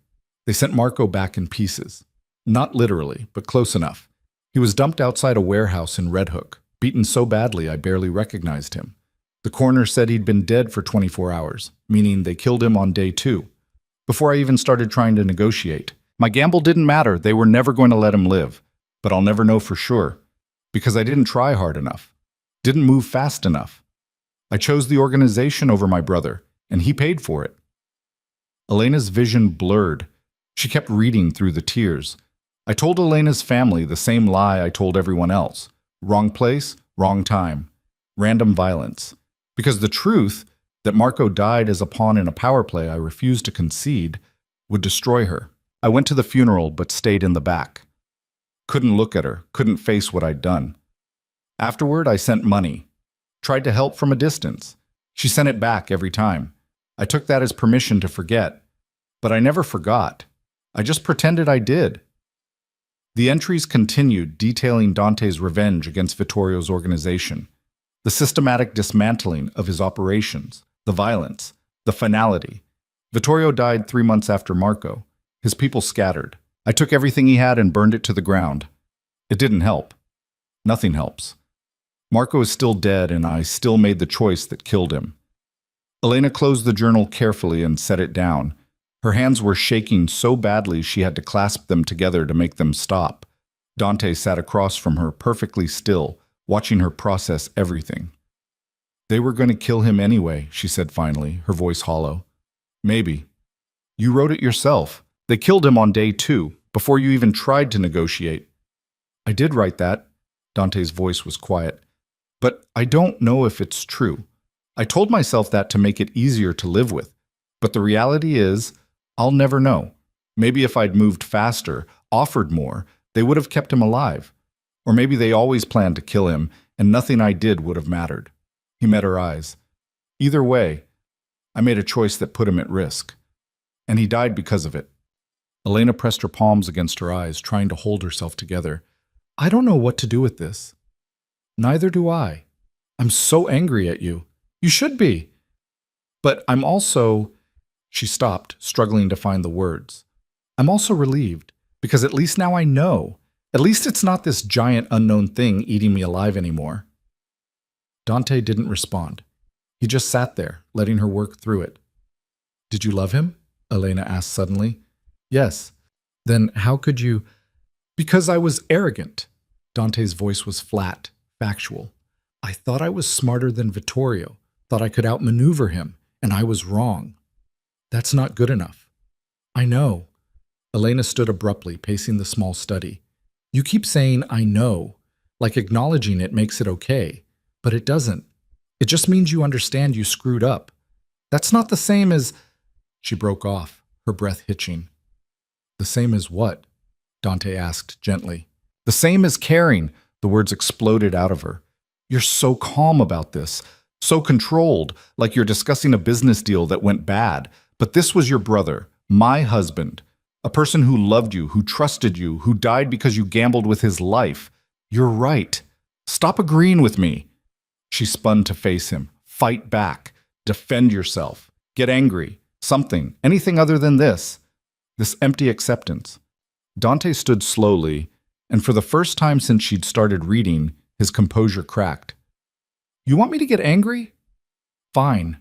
A: They sent Marco back in pieces. Not literally, but close enough. He was dumped outside a warehouse in Red Hook, beaten so badly I barely recognized him. The coroner said he'd been dead for 24 hours, meaning they killed him on day 2. Before I even started trying to negotiate. My gamble didn't matter. They were never going to let him live. But I'll never know for sure, because I didn't try hard enough. Didn't move fast enough. I chose the organization over my brother, and he paid for it. Elena's vision blurred. She kept reading through the tears. I told Elena's family the same lie I told everyone else. Wrong place, wrong time. Random violence. Because the truth, that Marco died as a pawn in a power play I refused to concede, would destroy her. I went to the funeral but stayed in the back. Couldn't look at her, couldn't face what I'd done. Afterward, I sent money. Tried to help from a distance. She sent it back every time. I took that as permission to forget. But I never forgot. I just pretended I did. The entries continued, detailing Dante's revenge against Vittorio's organization. The systematic dismantling of his operations, the violence, the finality. Vittorio died 3 months after Marco. His people scattered. I took everything he had and burned it to the ground. It didn't help. Nothing helps. Marco is still dead, and I still made the choice that killed him. Elena closed the journal carefully and set it down. Her hands were shaking so badly she had to clasp them together to make them stop. Dante sat across from her, perfectly still, watching her process everything. They were going to kill him anyway, she said finally, her voice hollow. Maybe. You wrote it yourself. They killed him on day 2, before you even tried to negotiate. I did write that. Dante's voice was quiet. But I don't know if it's true. I told myself that to make it easier to live with. But the reality is, I'll never know. Maybe if I'd moved faster, offered more, they would have kept him alive. Or maybe they always planned to kill him, and nothing I did would have mattered. He met her eyes. Either way, I made a choice that put him at risk. And he died because of it. Elena pressed her palms against her eyes, trying to hold herself together. I don't know what to do with this. Neither do I. I'm so angry at you. You should be. But I'm also... She stopped, struggling to find the words. I'm also relieved, because at least now I know. At least it's not this giant unknown thing eating me alive anymore. Dante didn't respond. He just sat there, letting her work through it. Did you love him? Elena asked suddenly. Yes. Then how could you... Because I was arrogant. Dante's voice was flat, factual. I thought I was smarter than Vittorio, thought I could outmaneuver him, and I was wrong. That's not good enough. I know. Elena stood abruptly, pacing the small study. You keep saying, I know, like acknowledging it makes it okay, but it doesn't. It just means you understand you screwed up. That's not the same as... She broke off, her breath hitching. The same as what? Dante asked gently. The same as caring, the words exploded out of her. You're so calm about this, so controlled, like you're discussing a business deal that went bad. But this was your brother, my husband, a person who loved you, who trusted you, who died because you gambled with his life. You're right. Stop agreeing with me. She spun to face him. Fight back. Defend yourself. Get angry. Something. Anything other than this. this empty acceptance. Dante stood slowly, and for the first time since she'd started reading, his composure cracked. You want me to get angry? Fine.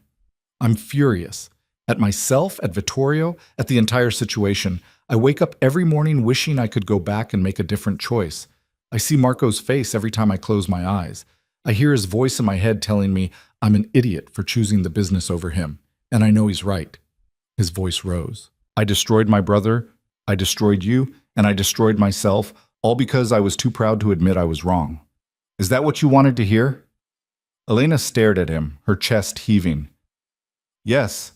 A: I'm furious. At myself, at Vittorio, at the entire situation. I wake up every morning wishing I could go back and make a different choice. I see Marco's face every time I close my eyes. I hear his voice in my head telling me I'm an idiot for choosing the business over him. And I know he's right. His voice rose. I destroyed my brother, I destroyed you, and I destroyed myself, all because I was too proud to admit I was wrong. Is that what you wanted to hear? Elena stared at him, her chest heaving. Yes.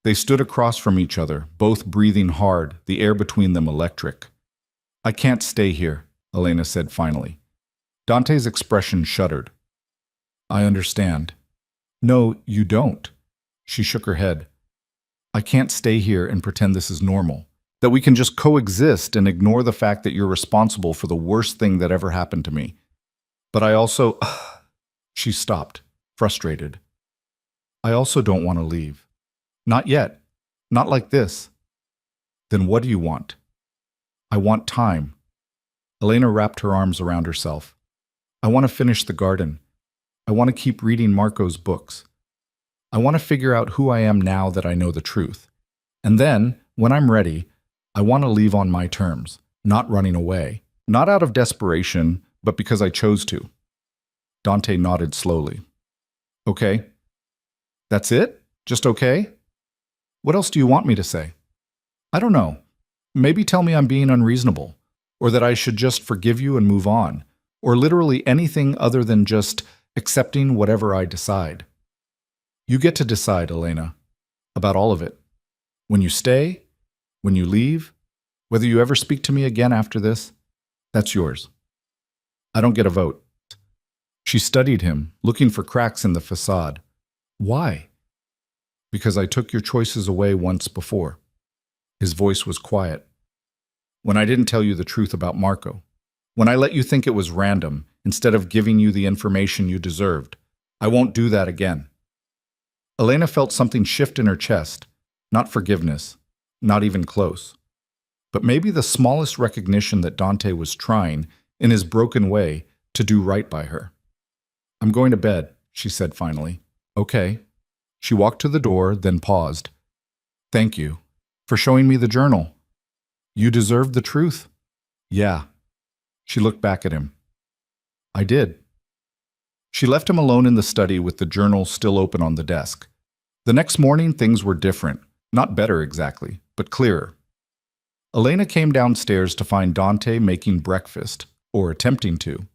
A: They stood across from each other, both breathing hard, the air between them electric. I can't stay here, Elena said finally. Dante's expression shuddered. I understand. No, you don't. She shook her head. I can't stay here and pretend this is normal. That we can just coexist and ignore the fact that you're responsible for the worst thing that ever happened to me. But I also... She stopped, frustrated. I also don't want to leave. Not yet. Not like this. Then what do you want? I want time. Elena wrapped her arms around herself. I want to finish the garden. I want to keep reading Marco's books. I want to figure out who I am now that I know the truth. And then, when I'm ready, I want to leave on my terms, not running away. Not out of desperation, but because I chose to. Dante nodded slowly. Okay. That's it? Just okay? What else do you want me to say? I don't know. Maybe tell me I'm being unreasonable, or that I should just forgive you and move on, or literally anything other than just accepting whatever I decide. You get to decide, Elena, about all of it. When you stay, when you leave, whether you ever speak to me again after this, that's yours. I don't get a vote. She studied him, looking for cracks in the facade. Why? Because I took your choices away once before. His voice was quiet. When I didn't tell you the truth about Marco. When I let you think it was random, instead of giving you the information you deserved. I won't do that again. Elena felt something shift in her chest. Not forgiveness, not even close. But maybe the smallest recognition that Dante was trying, in his broken way, to do right by her. I'm going to bed, she said finally. Okay. She walked to the door, then paused. Thank you for showing me the journal. You deserved the truth. Yeah. She looked back at him. I did. She left him alone in the study with the journal still open on the desk. The next morning, things were different. Not better exactly, but clearer. Elena came downstairs to find Dante making breakfast, or attempting to.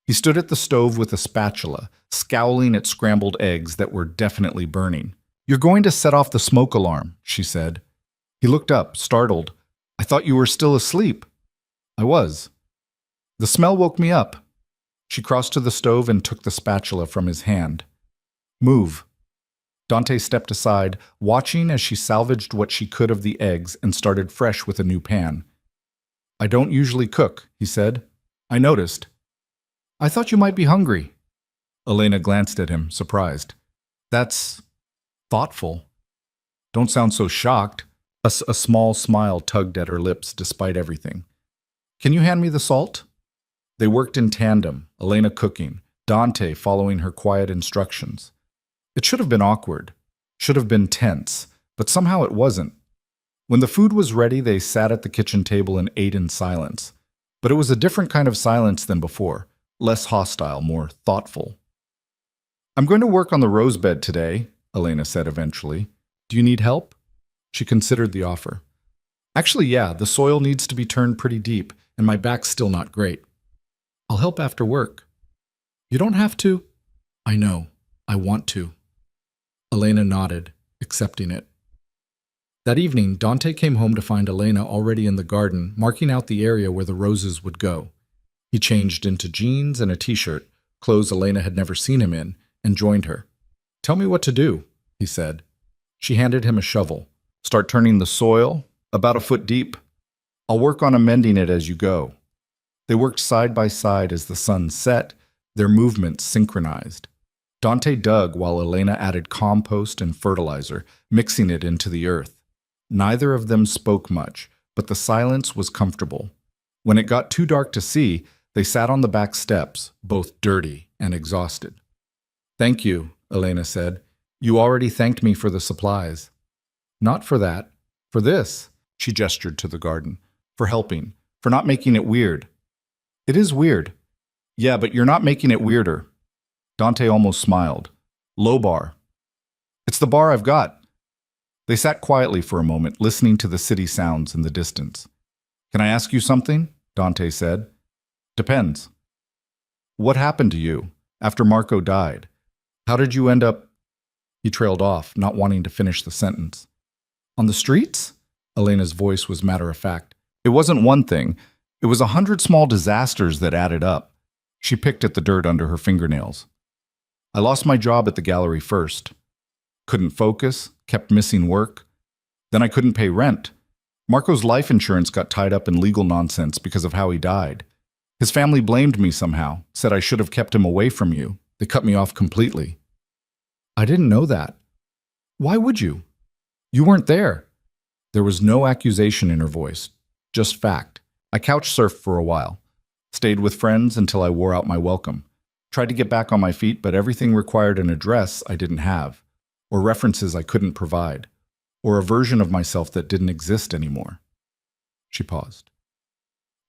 A: He stood at the stove with a spatula, scowling at scrambled eggs that were definitely burning. You're going to set off the smoke alarm, she said. He looked up, startled. I thought you were still asleep. I was. The smell woke me up. She crossed to the stove and took the spatula from his hand. Move. Dante stepped aside, watching as she salvaged what she could of the eggs and started fresh with a new pan. I don't usually cook, he said. I noticed. I thought you might be hungry. Elena glanced at him, surprised. That's thoughtful. Don't sound so shocked. A small smile tugged at her lips despite everything. Can you hand me the salt? They worked in tandem, Elena cooking, Dante following her quiet instructions. It should have been awkward, should have been tense, but somehow it wasn't. When the food was ready, they sat at the kitchen table and ate in silence. But it was a different kind of silence than before, less hostile, more thoughtful. I'm going to work on the rose bed today, Elena said eventually. Do you need help? She considered the offer. Actually, yeah, the soil needs to be turned pretty deep, and my back's still not great. I'll help after work. You don't have to. I know. I want to. Elena nodded, accepting it. That evening, Dante came home to find Elena already in the garden, marking out the area where the roses would go. He changed into jeans and a t-shirt, clothes Elena had never seen him in, and joined her. Tell me what to do, he said. She handed him a shovel. Start turning the soil, about a foot deep. I'll work on amending it as you go. They worked side by side as the sun set, their movements synchronized. Dante dug while Elena added compost and fertilizer, mixing it into the earth. Neither of them spoke much, but the silence was comfortable. When it got too dark to see, they sat on the back steps, both dirty and exhausted. "Thank you," Elena said. "You already thanked me for the supplies." "Not for that. For this," she gestured to the garden. "For helping. For not making it weird." "It is weird." "Yeah, but you're not making it weirder." Dante almost smiled. "Low bar." "It's the bar I've got." They sat quietly for a moment, listening to the city sounds in the distance. "Can I ask you something?" Dante said. "Depends." "What happened to you after Marco died? How did you end up—" He trailed off, not wanting to finish the sentence. "On the streets?" Elena's voice was matter-of-fact. "It wasn't one thing. It was 100 small disasters that added up." She picked at the dirt under her fingernails. "I lost my job at the gallery first. Couldn't focus, kept missing work. Then I couldn't pay rent. Marco's life insurance got tied up in legal nonsense because of how he died. His family blamed me somehow, said I should have kept him away from you. They cut me off completely." "I didn't know that." "Why would you? You weren't there." There was no accusation in her voice, just fact. "I couch surfed for a while. Stayed with friends until I wore out my welcome. Tried to get back on my feet, but everything required an address I didn't have, or references I couldn't provide, or a version of myself that didn't exist anymore." She paused.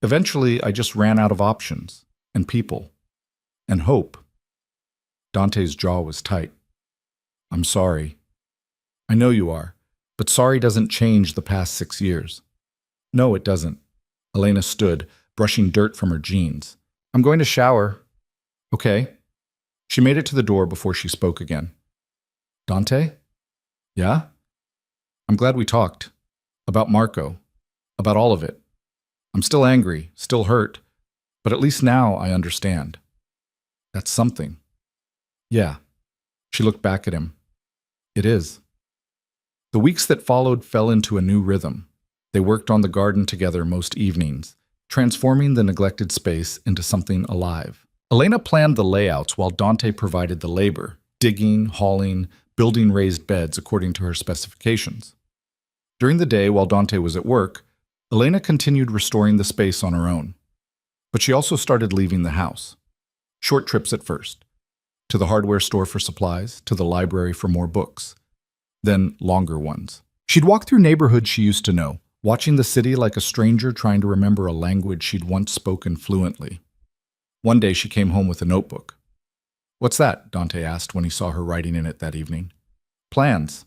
A: "Eventually, I just ran out of options, and people, and hope." Dante's jaw was tight. "I'm sorry." "I know you are, but sorry doesn't change the past 6 years." "No, it doesn't." Elena stood, brushing dirt from her jeans. "I'm going to shower." "Okay." She made it to the door before she spoke again. "Dante?" "Yeah?" "I'm glad we talked. About Marco. About all of it. I'm still angry, still hurt, but at least now I understand." "That's something." "Yeah." She looked back at him. "It is." The weeks that followed fell into a new rhythm. They worked on the garden together most evenings, transforming the neglected space into something alive. Elena planned the layouts while Dante provided the labor, digging, hauling, building raised beds according to her specifications. During the day, while Dante was at work, Elena continued restoring the space on her own. But she also started leaving the house. Short trips at first. To the hardware store for supplies, to the library for more books. Then longer ones. She'd walk through neighborhoods she used to know, watching the city like a stranger trying to remember a language she'd once spoken fluently. One day she came home with a notebook. "What's that?" Dante asked when he saw her writing in it that evening. "Plans."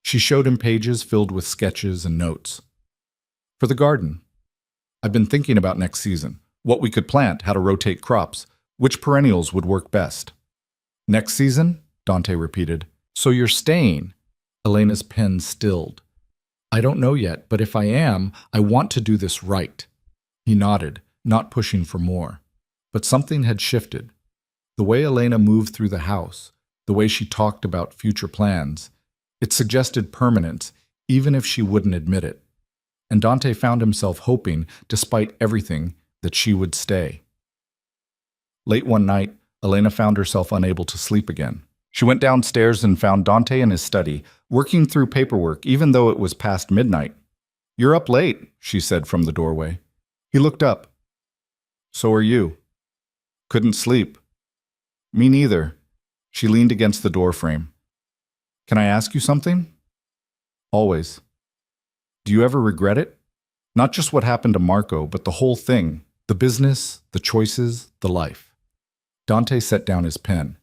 A: She showed him pages filled with sketches and notes. "For the garden. I've been thinking about next season, what we could plant, how to rotate crops, which perennials would work best." "Next season?" Dante repeated. "So you're staying?" Elena's pen stilled. "I don't know yet, but if I am, I want to do this right." He nodded, not pushing for more. But something had shifted. The way Elena moved through the house, the way she talked about future plans, it suggested permanence, even if she wouldn't admit it. And Dante found himself hoping, despite everything, that she would stay. Late one night, Elena found herself unable to sleep again. She went downstairs and found Dante in his study, working through paperwork even though it was past midnight. "You're up late," she said from the doorway. He looked up. "So are you." "Couldn't sleep." "Me neither." She leaned against the doorframe. "Can I ask you something?" "Always." "Do you ever regret it? Not just what happened to Marco, but the whole thing, the business, the choices, the life." Dante set down his pen.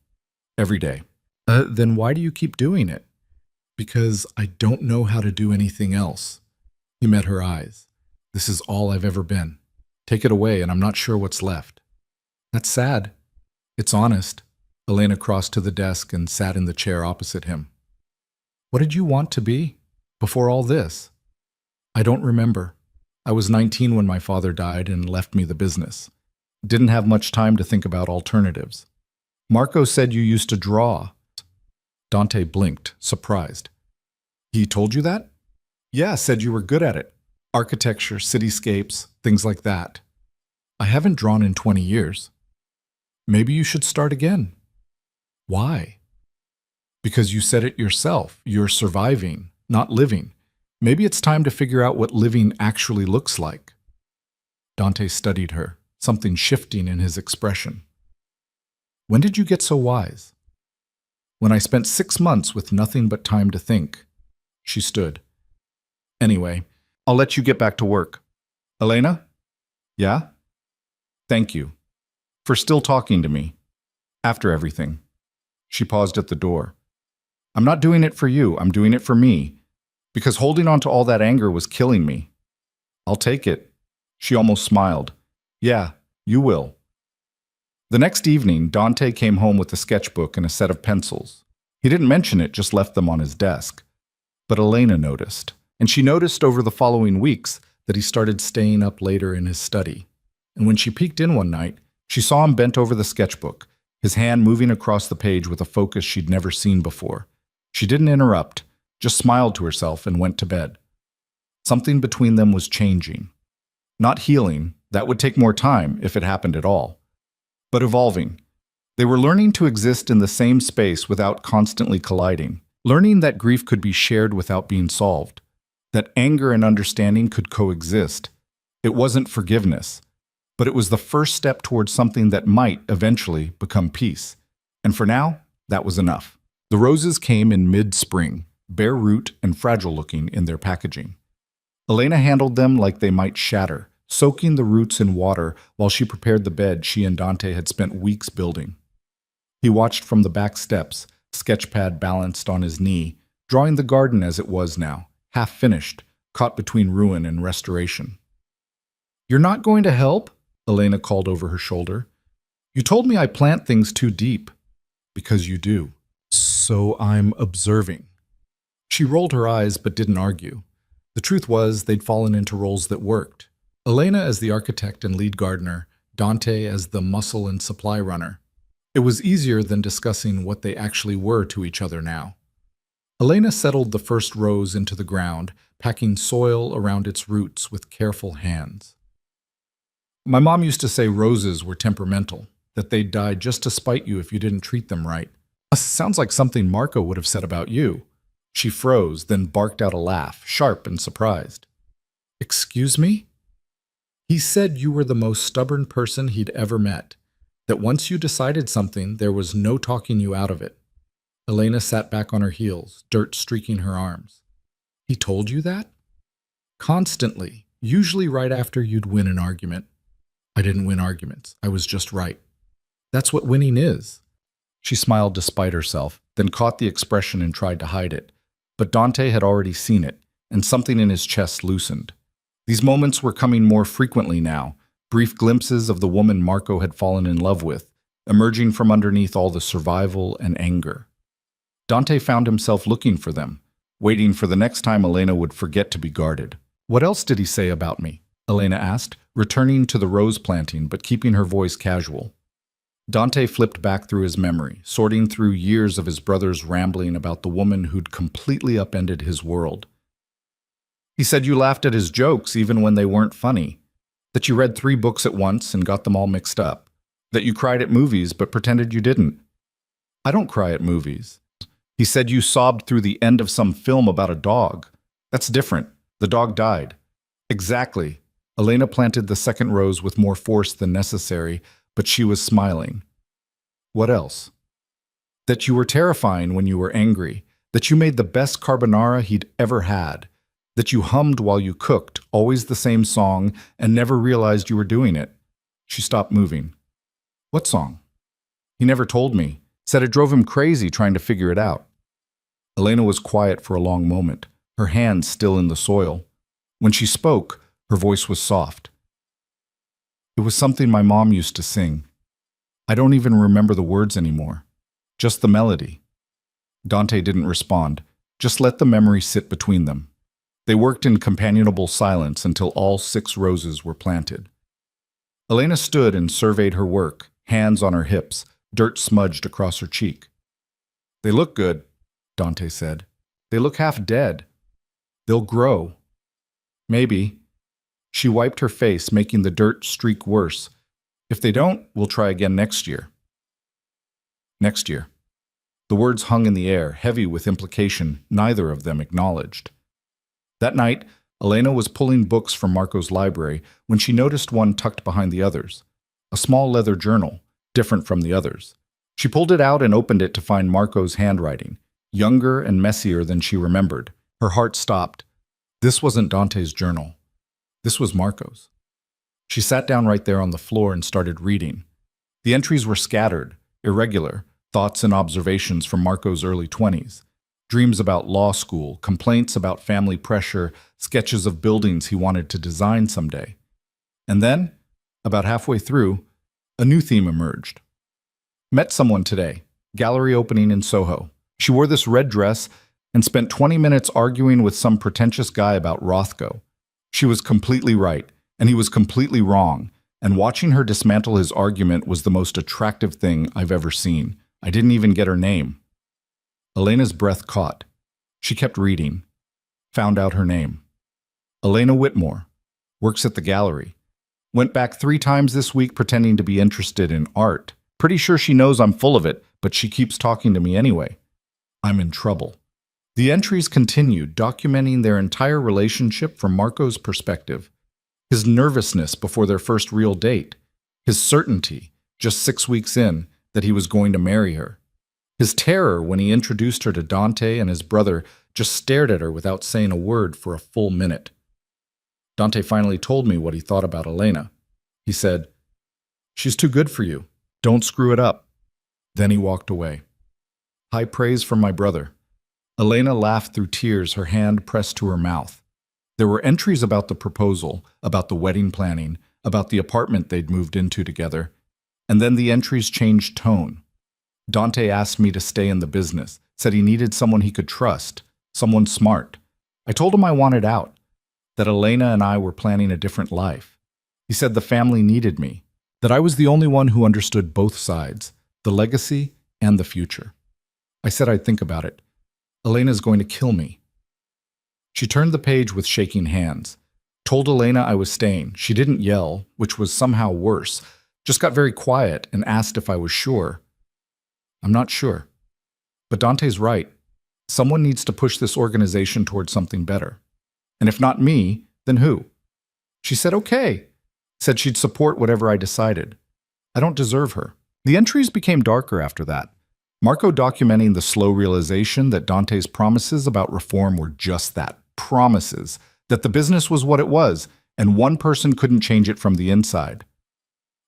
A: "Every day." Then why do you keep doing it?" "Because I don't know how to do anything else." He met her eyes. "This is all I've ever been. Take it away and I'm not sure what's left." "That's sad." "It's honest." Elena crossed to the desk and sat in the chair opposite him. "What did you want to be before all this?" "I don't remember. I was 19 when my father died and left me the business. Didn't have much time to think about alternatives." "Marco said you used to draw." Dante blinked, surprised. "He told you that?" "Yeah, said you were good at it. Architecture, cityscapes, things like that." "I haven't drawn in 20 years. "Maybe you should start again." "Why?" "Because you said it yourself. You're surviving, not living. Maybe it's time to figure out what living actually looks like. Dante studied her, something shifting in his expression. When did you get so wise? When I spent 6 months with nothing but time to think. She stood. Anyway, I'll let you get back to work. Elena? Yeah? Thank you. For still talking to me. After everything. She paused at the door. I'm not doing it for you, I'm doing it for me. Because holding on to all that anger was killing me. I'll take it. She almost smiled. Yeah, you will. The next evening, Dante came home with a sketchbook and a set of pencils. He didn't mention it, just left them on his desk. But Elena noticed, and she noticed over the following weeks that he started staying up later in his study. And when she peeked in one night, she saw him bent over the sketchbook, his hand moving across the page with a focus she'd never seen before. She didn't interrupt, just smiled to herself and went to bed. Something between them was changing. Not healing, that would take more time if it happened at all, but evolving. They were learning to exist in the same space without constantly colliding, learning that grief could be shared without being solved, that anger and understanding could coexist. It wasn't forgiveness, but it was the first step towards something that might eventually become peace. And for now, that was enough. The roses came in mid-spring, bare root and fragile-looking in their packaging. Elena handled them like they might shatter, soaking the roots in water while she prepared the bed she and Dante had spent weeks building. He watched from the back steps, sketchpad balanced on his knee, drawing the garden as it was now, half finished, caught between ruin and restoration. You're not going to help? Elena called over her shoulder. You told me I plant things too deep. Because you do. So I'm observing. She rolled her eyes but didn't argue. The truth was they'd fallen into roles that worked. Elena as the architect and lead gardener, Dante as the muscle and supply runner. It was easier than discussing what they actually were to each other now. Elena settled the first rose into the ground, packing soil around its roots with careful hands. My mom used to say roses were temperamental, that they'd die just to spite you if you didn't treat them right. Sounds like something Marco would have said about you. She froze, then barked out a laugh, sharp and surprised. Excuse me? He said you were the most stubborn person he'd ever met, that once you decided something, there was no talking you out of it. Elena sat back on her heels, dirt streaking her arms. He told you that? Constantly, usually right after you'd win an argument. I didn't win arguments. I was just right. That's what winning is. She smiled despite herself, then caught the expression and tried to hide it. But Dante had already seen it, and something in his chest loosened. These moments were coming more frequently now, brief glimpses of the woman Marco had fallen in love with, emerging from underneath all the survival and anger. Dante found himself looking for them, waiting for the next time Elena would forget to be guarded. What else did he say about me? Elena asked, returning to the rose planting but keeping her voice casual. Dante flipped back through his memory, sorting through years of his brother's rambling about the woman who'd completely upended his world. He said you laughed at his jokes even when they weren't funny, that you read 3 books at once and got them all mixed up, that you cried at movies but pretended you didn't. I don't cry at movies. He said you sobbed through the end of some film about a dog. That's different. The dog died. Exactly. Elena planted the second rose with more force than necessary, but she was smiling. What else? That you were terrifying when you were angry, that you made the best carbonara he'd ever had, that you hummed while you cooked, always the same song, and never realized you were doing it. She stopped moving. What song? He never told me, said it drove him crazy trying to figure it out. Elena was quiet for a long moment, her hands still in the soil. When she spoke, her voice was soft. It was something my mom used to sing. I don't even remember the words anymore, just the melody. Dante didn't respond, just let the memory sit between them. They worked in companionable silence until all 6 roses were planted. Elena stood and surveyed her work, hands on her hips, dirt smudged across her cheek. They look good, Dante said. They look half dead. They'll grow. Maybe. She wiped her face, making the dirt streak worse. If they don't, we'll try again next year. Next year. The words hung in the air, heavy with implication neither of them acknowledged. That night, Elena was pulling books from Marco's library when she noticed one tucked behind the others, a small leather journal, different from the others. She pulled it out and opened it to find Marco's handwriting, younger and messier than she remembered. Her heart stopped. This wasn't Dante's journal. This was Marco's. She sat down right there on the floor and started reading. The entries were scattered, irregular, thoughts and observations from Marco's early 20s. Dreams about law school, complaints about family pressure, sketches of buildings he wanted to design someday. And then, about halfway through, a new theme emerged. Met someone today, gallery opening in Soho. She wore this red dress and spent 20 minutes arguing with some pretentious guy about Rothko. She was completely right, and he was completely wrong, and watching her dismantle his argument was the most attractive thing I've ever seen. I didn't even get her name. Elena's breath caught. She kept reading. Found out her name. Elena Whitmore. Works at the gallery. Went back 3 times this week pretending to be interested in art. Pretty sure she knows I'm full of it, but she keeps talking to me anyway. I'm in trouble. The entries continued, documenting their entire relationship from Marco's perspective. His nervousness before their first real date. His certainty, just 6 weeks in, that he was going to marry her. His terror when he introduced her to Dante and his brother just stared at her without saying a word for a full minute. Dante finally told me what he thought about Elena. He said, "She's too good for you. Don't screw it up." Then he walked away. High praise from my brother. Elena laughed through tears, her hand pressed to her mouth. There were entries about the proposal, about the wedding planning, about the apartment they'd moved into together. And then the entries changed tone. Dante asked me to stay in the business, said he needed someone he could trust, someone smart. I told him I wanted out, that Elena and I were planning a different life. He said the family needed me, that I was the only one who understood both sides, the legacy and the future. I said I'd think about it. Elena's going to kill me. She turned the page with shaking hands, told Elena I was staying. She didn't yell, which was somehow worse, just got very quiet and asked if I was sure. I'm not sure. But Dante's right. Someone needs to push this organization towards something better. And if not me, then who? She said okay. Said she'd support whatever I decided. I don't deserve her. The entries became darker after that. Marco documenting the slow realization that Dante's promises about reform were just that, promises, that the business was what it was, and one person couldn't change it from the inside.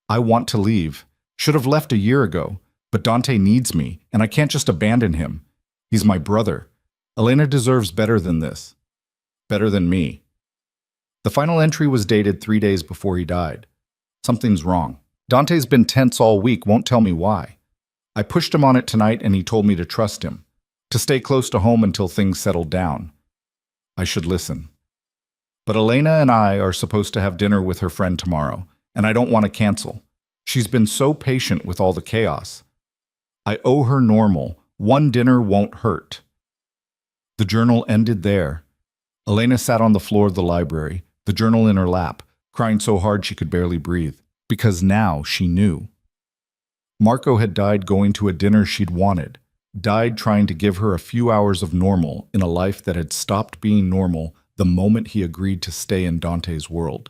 A: I want to leave. Should have left a year ago, but Dante needs me, and I can't just abandon him. He's my brother. Elena deserves better than this. Better than me. The final entry was dated 3 days before he died. Something's wrong. Dante's been tense all week, won't tell me why. I pushed him on it tonight and he told me to trust him, to stay close to home until things settled down. I should listen. But Elena and I are supposed to have dinner with her friend tomorrow, and I don't want to cancel. She's been so patient with all the chaos. I owe her normal. One dinner won't hurt. The journal ended there. Elena sat on the floor of the library, the journal in her lap, crying so hard she could barely breathe, because now she knew. Marco had died going to a dinner she'd wanted, died trying to give her a few hours of normal in a life that had stopped being normal the moment he agreed to stay in Dante's world.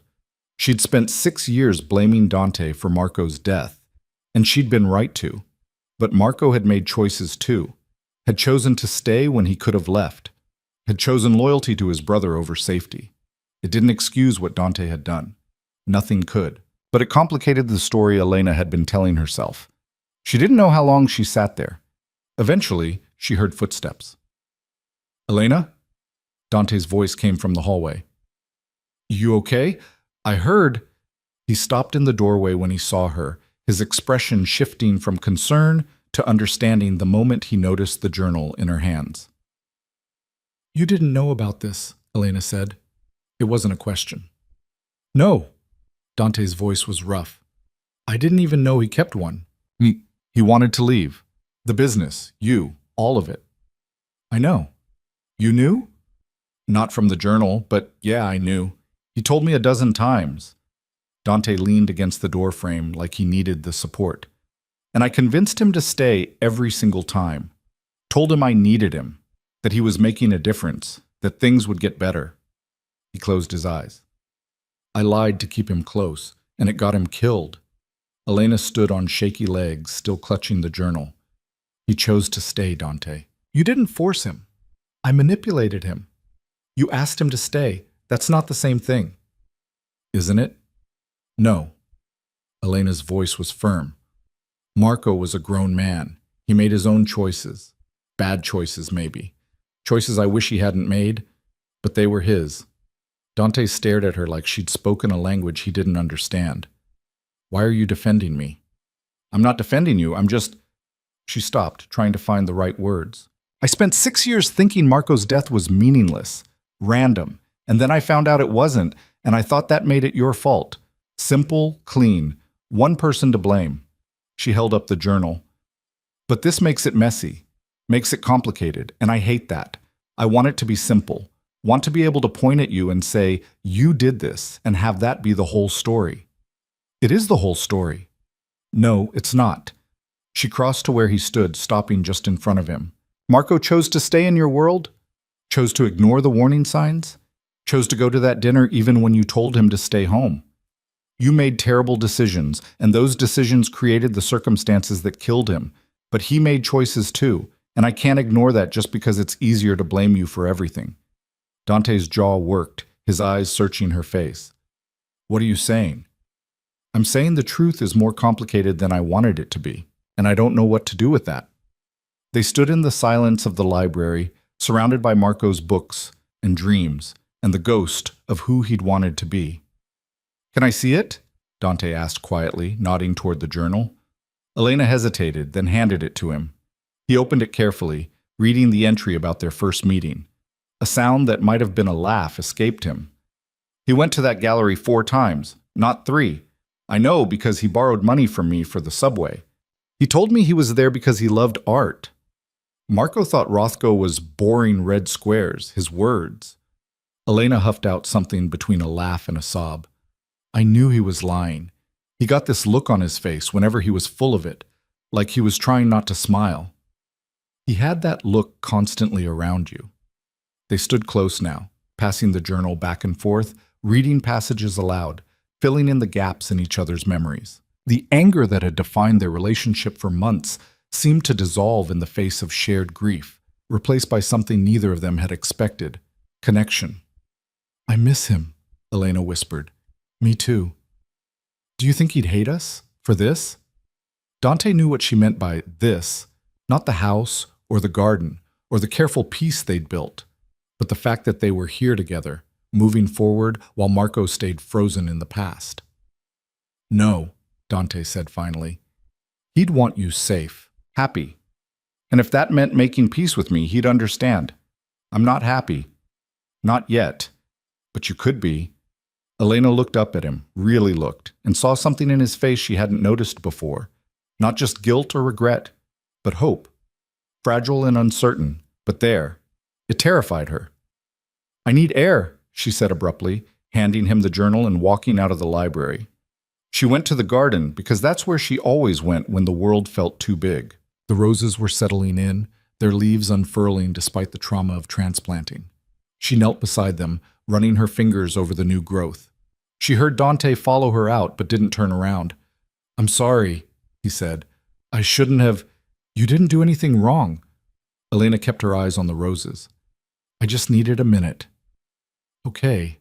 A: She'd spent 6 years blaming Dante for Marco's death, and she'd been right to. But Marco had made choices too, had chosen to stay when he could have left, had chosen loyalty to his brother over safety. It didn't excuse what Dante had done. Nothing could. But it complicated the story Elena had been telling herself. She didn't know how long she sat there. Eventually, she heard footsteps. "Elena?" Dante's voice came from the hallway. "You okay? I heard—" He stopped in the doorway when he saw her, his expression shifting from concern to understanding the moment he noticed the journal in her hands. "You didn't know about this," Elena said. It wasn't a question. "No." Dante's voice was rough. "I didn't even know he kept one. He wanted to leave. The business, you, all of it." "I know." "You knew?" "Not from the journal, but yeah, I knew. He told me a dozen times." Dante leaned against the doorframe like he needed the support. "And I convinced him to stay every single time. Told him I needed him, that he was making a difference, that things would get better. He closed his eyes. I lied to keep him close, and it got him killed. Elena stood on shaky legs, still clutching the journal. He chose to stay, Dante. You didn't force him. I manipulated him. You asked him to stay. That's not the same thing. Isn't it? No. Elena's voice was firm. Marco was a grown man. He made his own choices. Bad choices, maybe. Choices I wish he hadn't made, but they were his. Dante stared at her like she'd spoken a language he didn't understand. Why are you defending me? I'm not defending you, I'm just... She stopped, trying to find the right words. I spent 6 years thinking Marco's death was meaningless, random, and then I found out it wasn't, and I thought that made it your fault. Simple, clean, one person to blame. She held up the journal. But this makes it messy, makes it complicated, and I hate that. I want it to be simple. Want to be able to point at you and say, you did this, and have that be the whole story. It is the whole story. No, it's not. She crossed to where he stood, stopping just in front of him. Marco chose to stay in your world? Chose to ignore the warning signs? Chose to go to that dinner even when you told him to stay home? You made terrible decisions, and those decisions created the circumstances that killed him. But he made choices too, and I can't ignore that just because it's easier to blame you for everything. Dante's jaw worked, his eyes searching her face. What are you saying? I'm saying the truth is more complicated than I wanted it to be, and I don't know what to do with that. They stood in the silence of the library, surrounded by Marco's books and dreams, and the ghost of who he'd wanted to be. Can I see it? Dante asked quietly, nodding toward the journal. Elena hesitated, then handed it to him. He opened it carefully, reading the entry about their first meeting. A sound that might have been a laugh escaped him. He went to that gallery 4 times, not 3. I know because he borrowed money from me for the subway. He told me he was there because he loved art. Marco thought Rothko was boring red squares, his words. Elena huffed out something between a laugh and a sob. I knew he was lying. He got this look on his face whenever he was full of it, like he was trying not to smile. He had that look constantly around you. They stood close now, passing the journal back and forth, reading passages aloud, filling in the gaps in each other's memories. The anger that had defined their relationship for months seemed to dissolve in the face of shared grief, replaced by something neither of them had expected: connection. I miss him, Elena whispered. Me too. Do you think he'd hate us for this? Dante knew what she meant by this, not the house or the garden or the careful peace they'd built, but the fact that they were here together, moving forward while Marco stayed frozen in the past. No, Dante said finally. He'd want you safe, happy. And if that meant making peace with me, he'd understand. I'm not happy. Not yet. But you could be. Elena looked up at him, really looked, and saw something in his face she hadn't noticed before. Not just guilt or regret, but hope. Fragile and uncertain, but there. It terrified her. I need air, she said abruptly, handing him the journal and walking out of the library. She went to the garden because that's where she always went when the world felt too big. The roses were settling in, their leaves unfurling despite the trauma of transplanting. She knelt beside them, running her fingers over the new growth. She heard Dante follow her out, but didn't turn around. I'm sorry, he said. I shouldn't have... You didn't do anything wrong. Elena kept her eyes on the roses. I just needed a minute. Okay.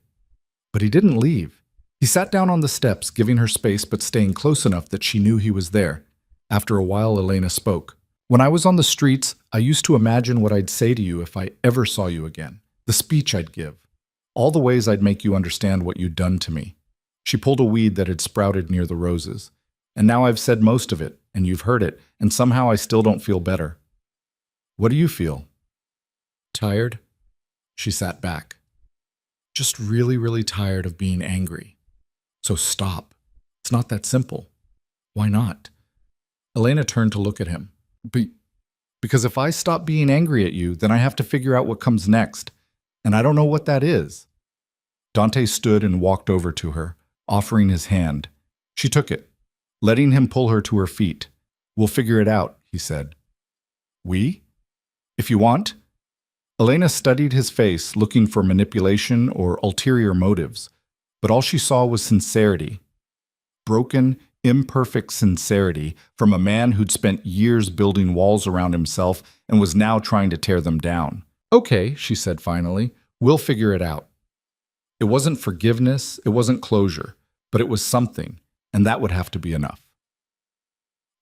A: But he didn't leave. He sat down on the steps, giving her space but staying close enough that she knew he was there. After a while, Elena spoke. When I was on the streets, I used to imagine what I'd say to you if I ever saw you again. The speech I'd give. All the ways I'd make you understand what you'd done to me. She pulled a weed that had sprouted near the roses. And now I've said most of it, and you've heard it, and somehow I still don't feel better. What do you feel? Tired? She sat back. Just really, really tired of being angry. So stop. It's not that simple. Why not? Elena turned to look at him. Because if I stop being angry at you, then I have to figure out what comes next. And I don't know what that is. Dante stood and walked over to her, offering his hand. She took it, letting him pull her to her feet. We'll figure it out, he said. We? If you want. Elena studied his face, looking for manipulation or ulterior motives, but all she saw was sincerity. Broken, imperfect sincerity from a man who'd spent years building walls around himself and was now trying to tear them down. "Okay," she said finally, "we'll figure it out." It wasn't forgiveness, it wasn't closure, but it was something, and that would have to be enough.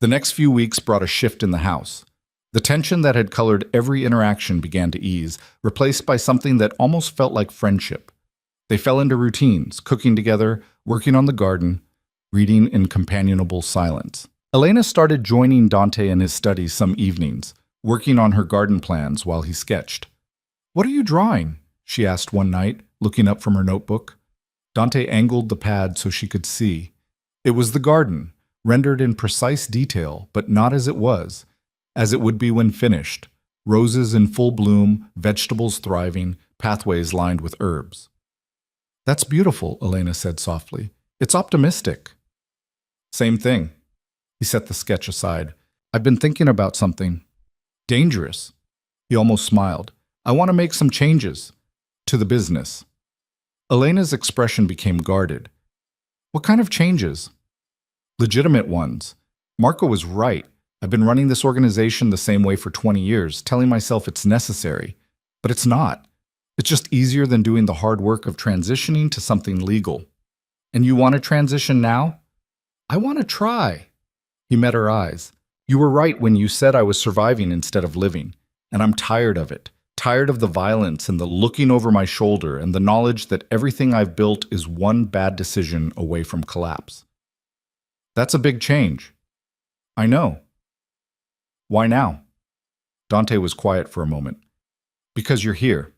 A: The next few weeks brought a shift in the house. The tension that had colored every interaction began to ease, replaced by something that almost felt like friendship. They fell into routines, cooking together, working on the garden, reading in companionable silence. Elena started joining Dante in his studies some evenings, working on her garden plans while he sketched. "What are you drawing?" she asked one night, looking up from her notebook. Dante angled the pad so she could see. It was the garden, rendered in precise detail, but not as it would be when finished. Roses in full bloom, vegetables thriving, pathways lined with herbs. "That's beautiful," Elena said softly. "It's optimistic." "Same thing." He set the sketch aside. "I've been thinking about something. Dangerous." He almost smiled. "I want to make some changes. To the business." Elena's expression became guarded. "What kind of changes?" "Legitimate ones. Marco was right. I've been running this organization the same way for 20 years, telling myself it's necessary. But it's not. It's just easier than doing the hard work of transitioning to something legal." "And you want to transition now?" "I want to try." He met her eyes. "You were right when you said I was surviving instead of living. And I'm tired of it. Tired of the violence and the looking over my shoulder and the knowledge that everything I've built is one bad decision away from collapse." "That's a big change." "I know." "Why now?" Dante was quiet for a moment. "Because you're here.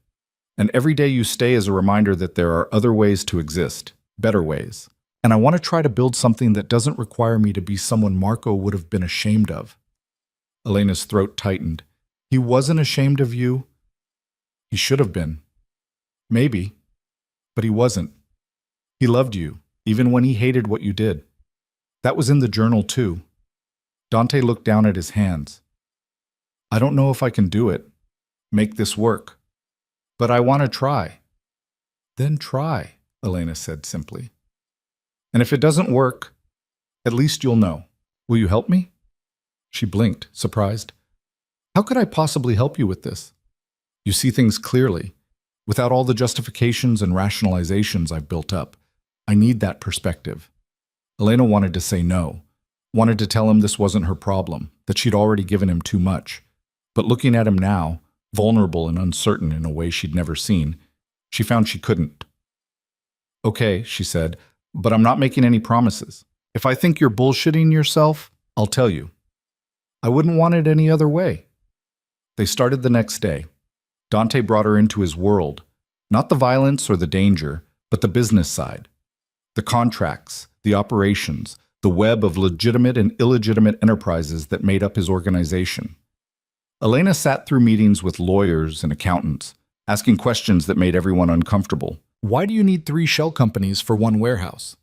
A: And every day you stay is a reminder that there are other ways to exist, better ways. And I want to try to build something that doesn't require me to be someone Marco would have been ashamed of." Elena's throat tightened. "He wasn't ashamed of you?" "He should have been. Maybe. But he wasn't. He loved you, even when he hated what you did. That was in the journal too." Dante looked down at his hands. "I don't know if I can do it. Make this work. But I want to try." "Then try," Elena said simply. "And if it doesn't work, at least you'll know. Will you help me?" She blinked, surprised. "How could I possibly help you with this? You see things clearly, without all the justifications and rationalizations I've built up. I need that perspective." Elena wanted to say no, wanted to tell him this wasn't her problem, that she'd already given him too much. But looking at him now, vulnerable and uncertain in a way she'd never seen, she found she couldn't. "Okay," she said, "but I'm not making any promises. If I think you're bullshitting yourself, I'll tell you. I wouldn't want it any other way." They started the next day. Dante brought her into his world, not the violence or the danger, but the business side. The contracts, the operations, the web of legitimate and illegitimate enterprises that made up his organization. Elena sat through meetings with lawyers and accountants, asking questions that made everyone uncomfortable. Why do you need 3 shell companies for one warehouse?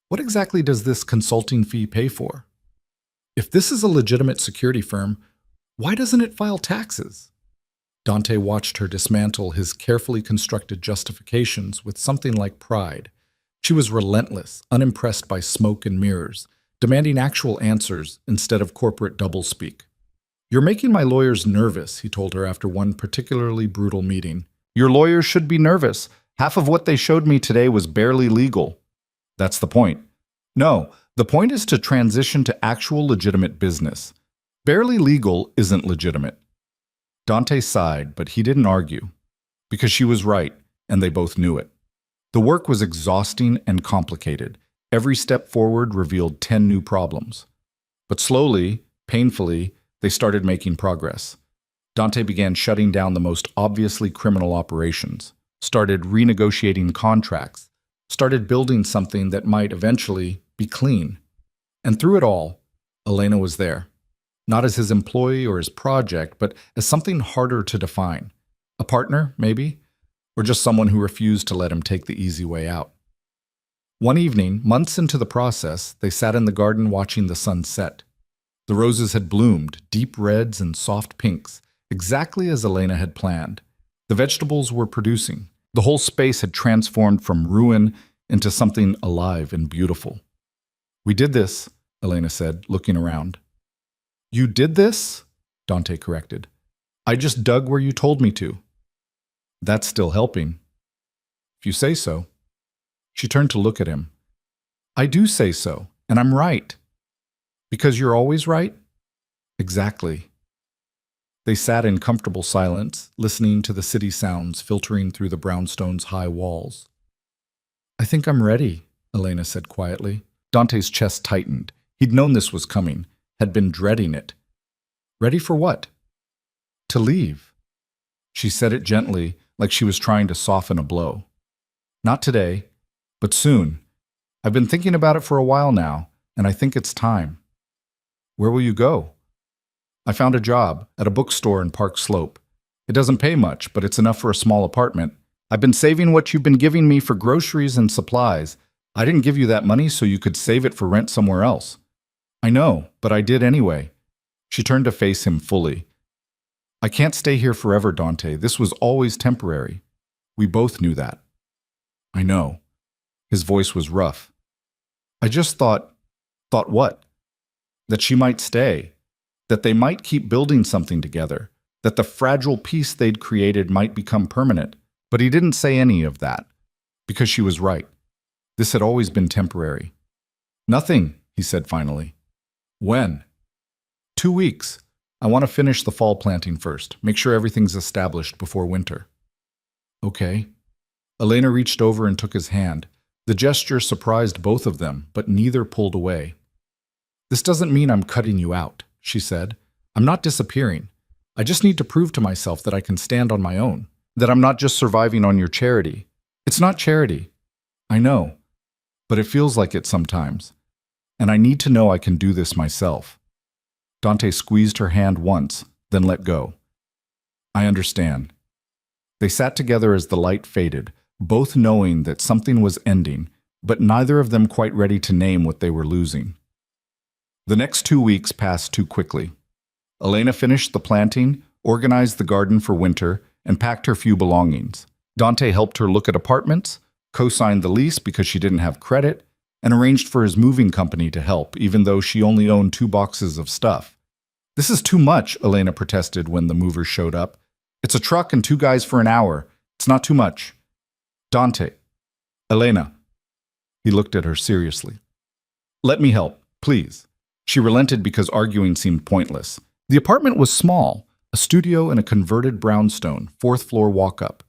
A: What exactly does this consulting fee pay for? If this is a legitimate security firm, why doesn't it file taxes? Dante watched her dismantle his carefully constructed justifications with something like pride. She was relentless, unimpressed by smoke and mirrors, demanding actual answers instead of corporate doublespeak. "You're making my lawyers nervous," he told her after one particularly brutal meeting. "Your lawyers should be nervous. Half of what they showed me today was barely legal." "That's the point." "No, the point is to transition to actual legitimate business. Barely legal isn't legitimate." Dante sighed, but he didn't argue, because she was right, and they both knew it. The work was exhausting and complicated. Every step forward revealed 10 new problems. But slowly, painfully, they started making progress. Dante began shutting down the most obviously criminal operations, started renegotiating contracts, started building something that might eventually be clean. And through it all, Elena was there. Not as his employee or his project, but as something harder to define. A partner, maybe? Or just someone who refused to let him take the easy way out. One evening, months into the process, they sat in the garden watching the sun set. The roses had bloomed, deep reds and soft pinks, exactly as Elena had planned. The vegetables were producing. The whole space had transformed from ruin into something alive and beautiful. "We did this," Elena said, looking around. "You did this?" Dante corrected. "I just dug where you told me to." "That's still helping." "If you say so." She turned to look at him. "I do say so, and I'm right." "Because you're always right?" "Exactly." They sat in comfortable silence, listening to the city sounds filtering through the brownstone's high walls. "I think I'm ready," Elena said quietly. Dante's chest tightened. He'd known this was coming, had been dreading it. "Ready for what?" "To leave." She said it gently, like she was trying to soften a blow. "Not today, but soon. I've been thinking about it for a while now, and I think it's time." "Where will you go?" "I found a job at a bookstore in Park Slope. It doesn't pay much, but it's enough for a small apartment. I've been saving what you've been giving me for groceries and supplies. I didn't give you that money so you could save it for rent somewhere else." "I know, but I did anyway." She turned to face him fully. "I can't stay here forever, Dante. This was always temporary. We both knew that." "I know." His voice was rough. "I just thought..." "Thought what?" "That she might stay. That they might keep building something together. That the fragile peace they'd created might become permanent." But he didn't say any of that, because she was right. This had always been temporary. "Nothing," he said finally. "When?" 2 weeks. I want to finish the fall planting first. Make sure everything's established before winter." "Okay." Elena reached over and took his hand. The gesture surprised both of them, but neither pulled away. "This doesn't mean I'm cutting you out," she said. "I'm not disappearing. I just need to prove to myself that I can stand on my own, that I'm not just surviving on your charity. It's not charity. I know, but it feels like it sometimes. And I need to know I can do this myself." Dante squeezed her hand once, then let go. "I understand." They sat together as the light faded, both knowing that something was ending, but neither of them quite ready to name what they were losing. The next 2 weeks passed too quickly. Elena finished the planting, organized the garden for winter, and packed her few belongings. Dante helped her look at apartments, co-signed the lease because she didn't have credit, and arranged for his moving company to help, even though she only owned 2 boxes of stuff. "This is too much," Elena protested when the movers showed up. "It's a truck and 2 guys for an hour. It's not too much." "Dante." "Elena." He looked at her seriously. "Let me help, please." She relented because arguing seemed pointless. The apartment was small, a studio in a converted brownstone, 4th-floor walk-up.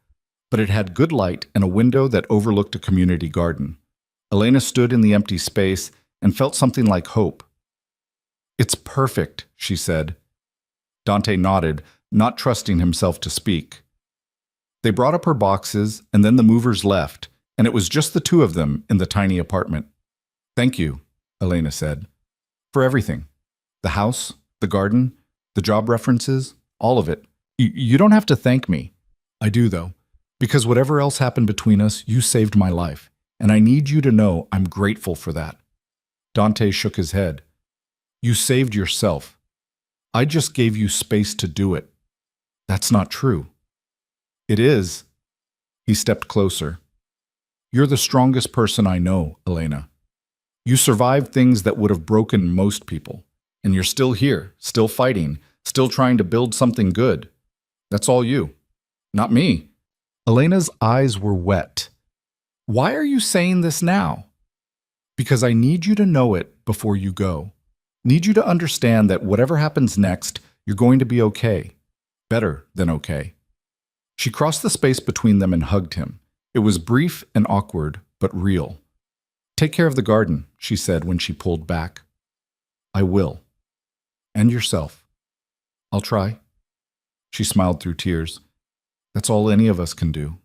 A: But it had good light and a window that overlooked a community garden. Elena stood in the empty space and felt something like hope. "It's perfect," she said. Dante nodded, not trusting himself to speak. They brought up her boxes, and then the movers left, and it was just the 2 of them in the tiny apartment. "Thank you," Elena said. "For everything. The house, the garden, the job references, all of it. You don't have to thank me." "I do, though. Because whatever else happened between us, you saved my life. And I need you to know I'm grateful for that." Dante shook his head. "You saved yourself. I just gave you space to do it." "That's not true." "It is." He stepped closer. "You're the strongest person I know, Elena. You survived things that would have broken most people. And you're still here, still fighting, still trying to build something good. That's all you. Not me." Elena's eyes were wet. "Why are you saying this now?" "Because I need you to know it before you go. Need you to understand that whatever happens next, you're going to be okay. Better than okay." She crossed the space between them and hugged him. It was brief and awkward, but real. "Take care of the garden," she said when she pulled back. "I will. And yourself." "I'll try." She smiled through tears. "That's all any of us can do."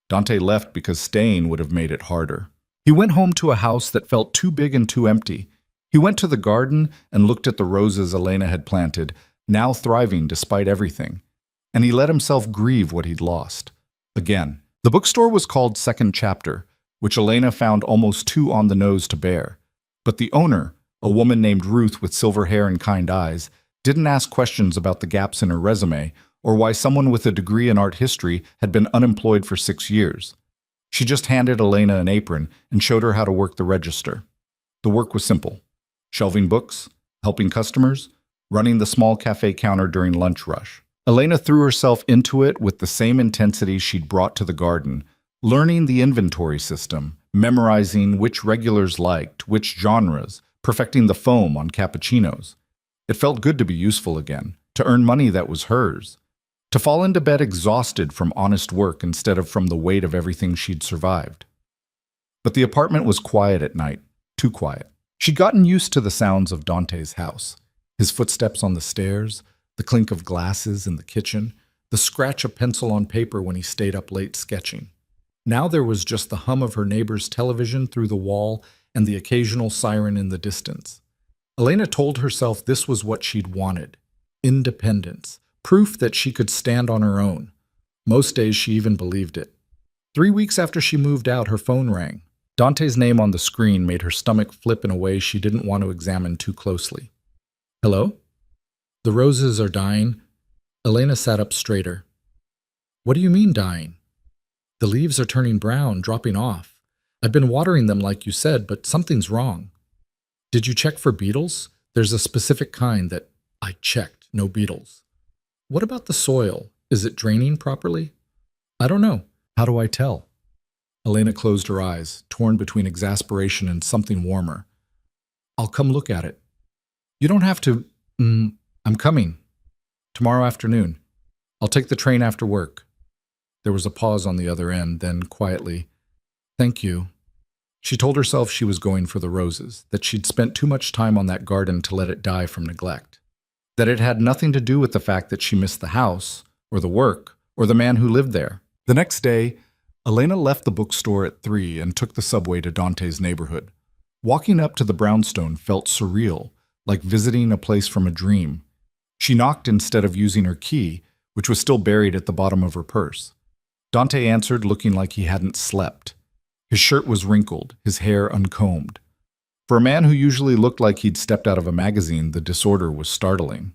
A: Dante left because staying would have made it harder. He went home to a house that felt too big and too empty. He went to the garden and looked at the roses Elena had planted, now thriving despite everything. And he let himself grieve what he'd lost. Again, the bookstore was called Second Chapter, which Elena found almost too on the nose to bear. But the owner, a woman named Ruth with silver hair and kind eyes, didn't ask questions about the gaps in her resume or why someone with a degree in art history had been unemployed for 6 years. She just handed Elena an apron and showed her how to work the register. The work was simple: shelving books, helping customers, running the small cafe counter during lunch rush. Elena threw herself into it with the same intensity she'd brought to the garden, learning the inventory system, memorizing which regulars liked, which genres, perfecting the foam on cappuccinos. It felt good to be useful again, to earn money that was hers, to fall into bed exhausted from honest work instead of from the weight of everything she'd survived. But the apartment was quiet at night, too quiet. She'd gotten used to the sounds of Dante's house, his footsteps on the stairs, the clink of glasses in the kitchen, the scratch of pencil on paper when he stayed up late sketching. Now there was just the hum of her neighbor's television through the wall and the occasional siren in the distance. Elena told herself this was what she'd wanted: independence, proof that she could stand on her own. Most days she even believed it. 3 weeks after she moved out, her phone rang. Dante's name on the screen made her stomach flip in a way she didn't want to examine too closely. Hello? The roses are dying. Elena sat up straighter. What do you mean dying? The leaves are turning brown, dropping off. I've been watering them like you said, but something's wrong. Did you check for beetles? There's a specific kind that I checked, no beetles. What about the soil? Is it draining properly? I don't know. How do I tell? Elena closed her eyes, torn between exasperation and something warmer. I'll come look at it. You don't have to. I'm coming. Tomorrow afternoon. I'll take the train after work. There was a pause on the other end, then quietly, Thank you. She told herself she was going for the roses, that she'd spent too much time on that garden to let it die from neglect, that it had nothing to do with the fact that she missed the house, or the work, or the man who lived there. The next day, Elena left the bookstore at 3 and took the subway to Dante's neighborhood. Walking up to the brownstone felt surreal, like visiting a place from a dream. She knocked instead of using her key, which was still buried at the bottom of her purse. Dante answered, looking like he hadn't slept. His shirt was wrinkled, his hair uncombed. For a man who usually looked like he'd stepped out of a magazine, the disorder was startling.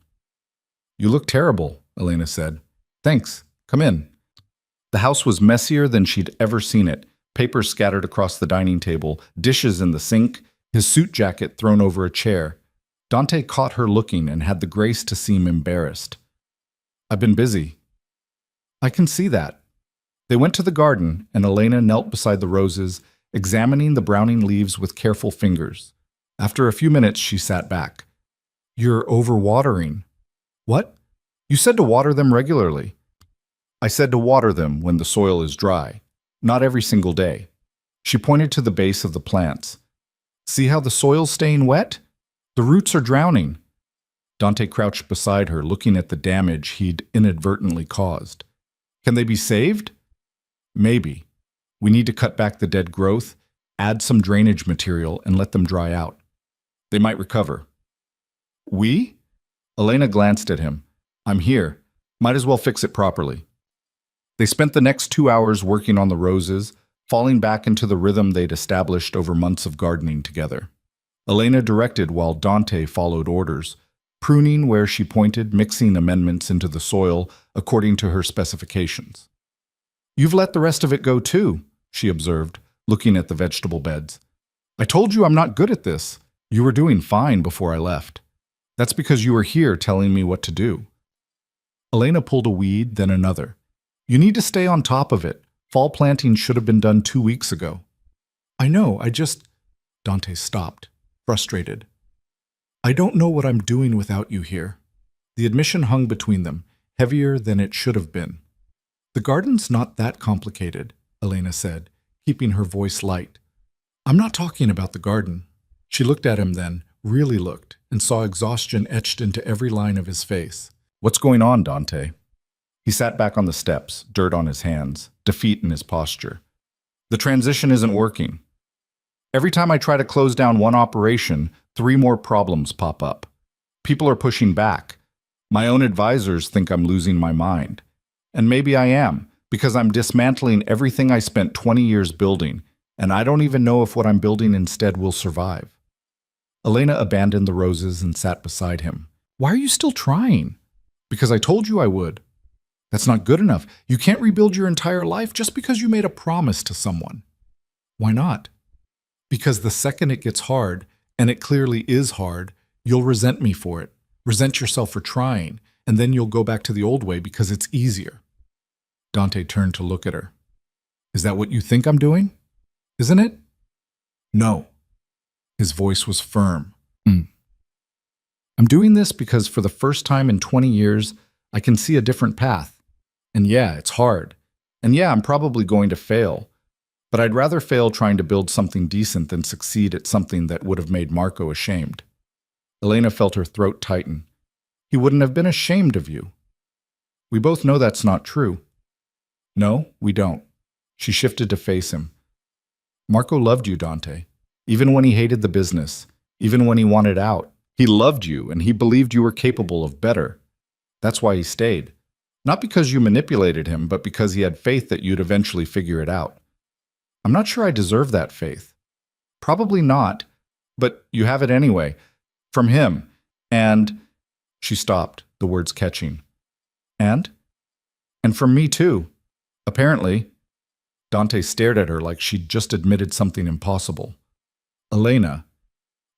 A: You look terrible, Elena said. Thanks. Come in. The house was messier than she'd ever seen it, papers scattered across the dining table, dishes in the sink, his suit jacket thrown over a chair. Dante caught her looking and had the grace to seem embarrassed. I've been busy. I can see that. They went to the garden, and Elena knelt beside the roses, examining the browning leaves with careful fingers. After a few minutes, she sat back. You're overwatering. What? You said to water them regularly. I said to water them when the soil is dry, not every single day. She pointed to the base of the plants. See how the soil's staying wet? The roots are drowning. Dante crouched beside her, looking at the damage he'd inadvertently caused. Can they be saved? Maybe. We need to cut back the dead growth, add some drainage material, and let them dry out. They might recover. We? Elena glanced at him. I'm here. Might as well fix it properly. They spent the next 2 hours working on the roses, falling back into the rhythm they'd established over months of gardening together. Elena directed while Dante followed orders, pruning where she pointed, mixing amendments into the soil according to her specifications. You've let the rest of it go too, she observed, looking at the vegetable beds. I told you I'm not good at this. You were doing fine before I left. That's because you were here telling me what to do. Elena pulled a weed, then another. You need to stay on top of it. Fall planting should have been done 2 weeks ago. I know, Dante stopped, frustrated. I don't know what I'm doing without you here. The admission hung between them, heavier than it should have been. The garden's not that complicated, Elena said, keeping her voice light. I'm not talking about the garden. She looked at him then, really looked, and saw exhaustion etched into every line of his face. What's going on, Dante? He sat back on the steps, dirt on his hands, defeat in his posture. The transition isn't working. Every time I try to close down one operation, 3 more problems pop up. People are pushing back. My own advisors think I'm losing my mind. And maybe I am, because I'm dismantling everything I spent 20 years building, and I don't even know if what I'm building instead will survive. Elena abandoned the roses and sat beside him. Why are you still trying? Because I told you I would. That's not good enough. You can't rebuild your entire life just because you made a promise to someone. Why not? Because the second it gets hard, and it clearly is hard, you'll resent me for it, resent yourself for trying, and then you'll go back to the old way because it's easier. Dante turned to look at her. Is that what you think I'm doing? Isn't it? No. His voice was firm. I'm doing this because for the first time in 20 years, I can see a different path. And yeah, it's hard. And yeah, I'm probably going to fail. But I'd rather fail trying to build something decent than succeed at something that would have made Marco ashamed. Elena felt her throat tighten. He wouldn't have been ashamed of you. We both know that's not true. No, we don't. She shifted to face him. Marco loved you, Dante. Even when he hated the business, even when he wanted out, he loved you and he believed you were capable of better. That's why he stayed. Not because you manipulated him, but because he had faith that you'd eventually figure it out. I'm not sure I deserve that faith. Probably not, but you have it anyway. From him. And she stopped, the words catching. And from me too. Apparently. Dante stared at her like she'd just admitted something impossible. Elena,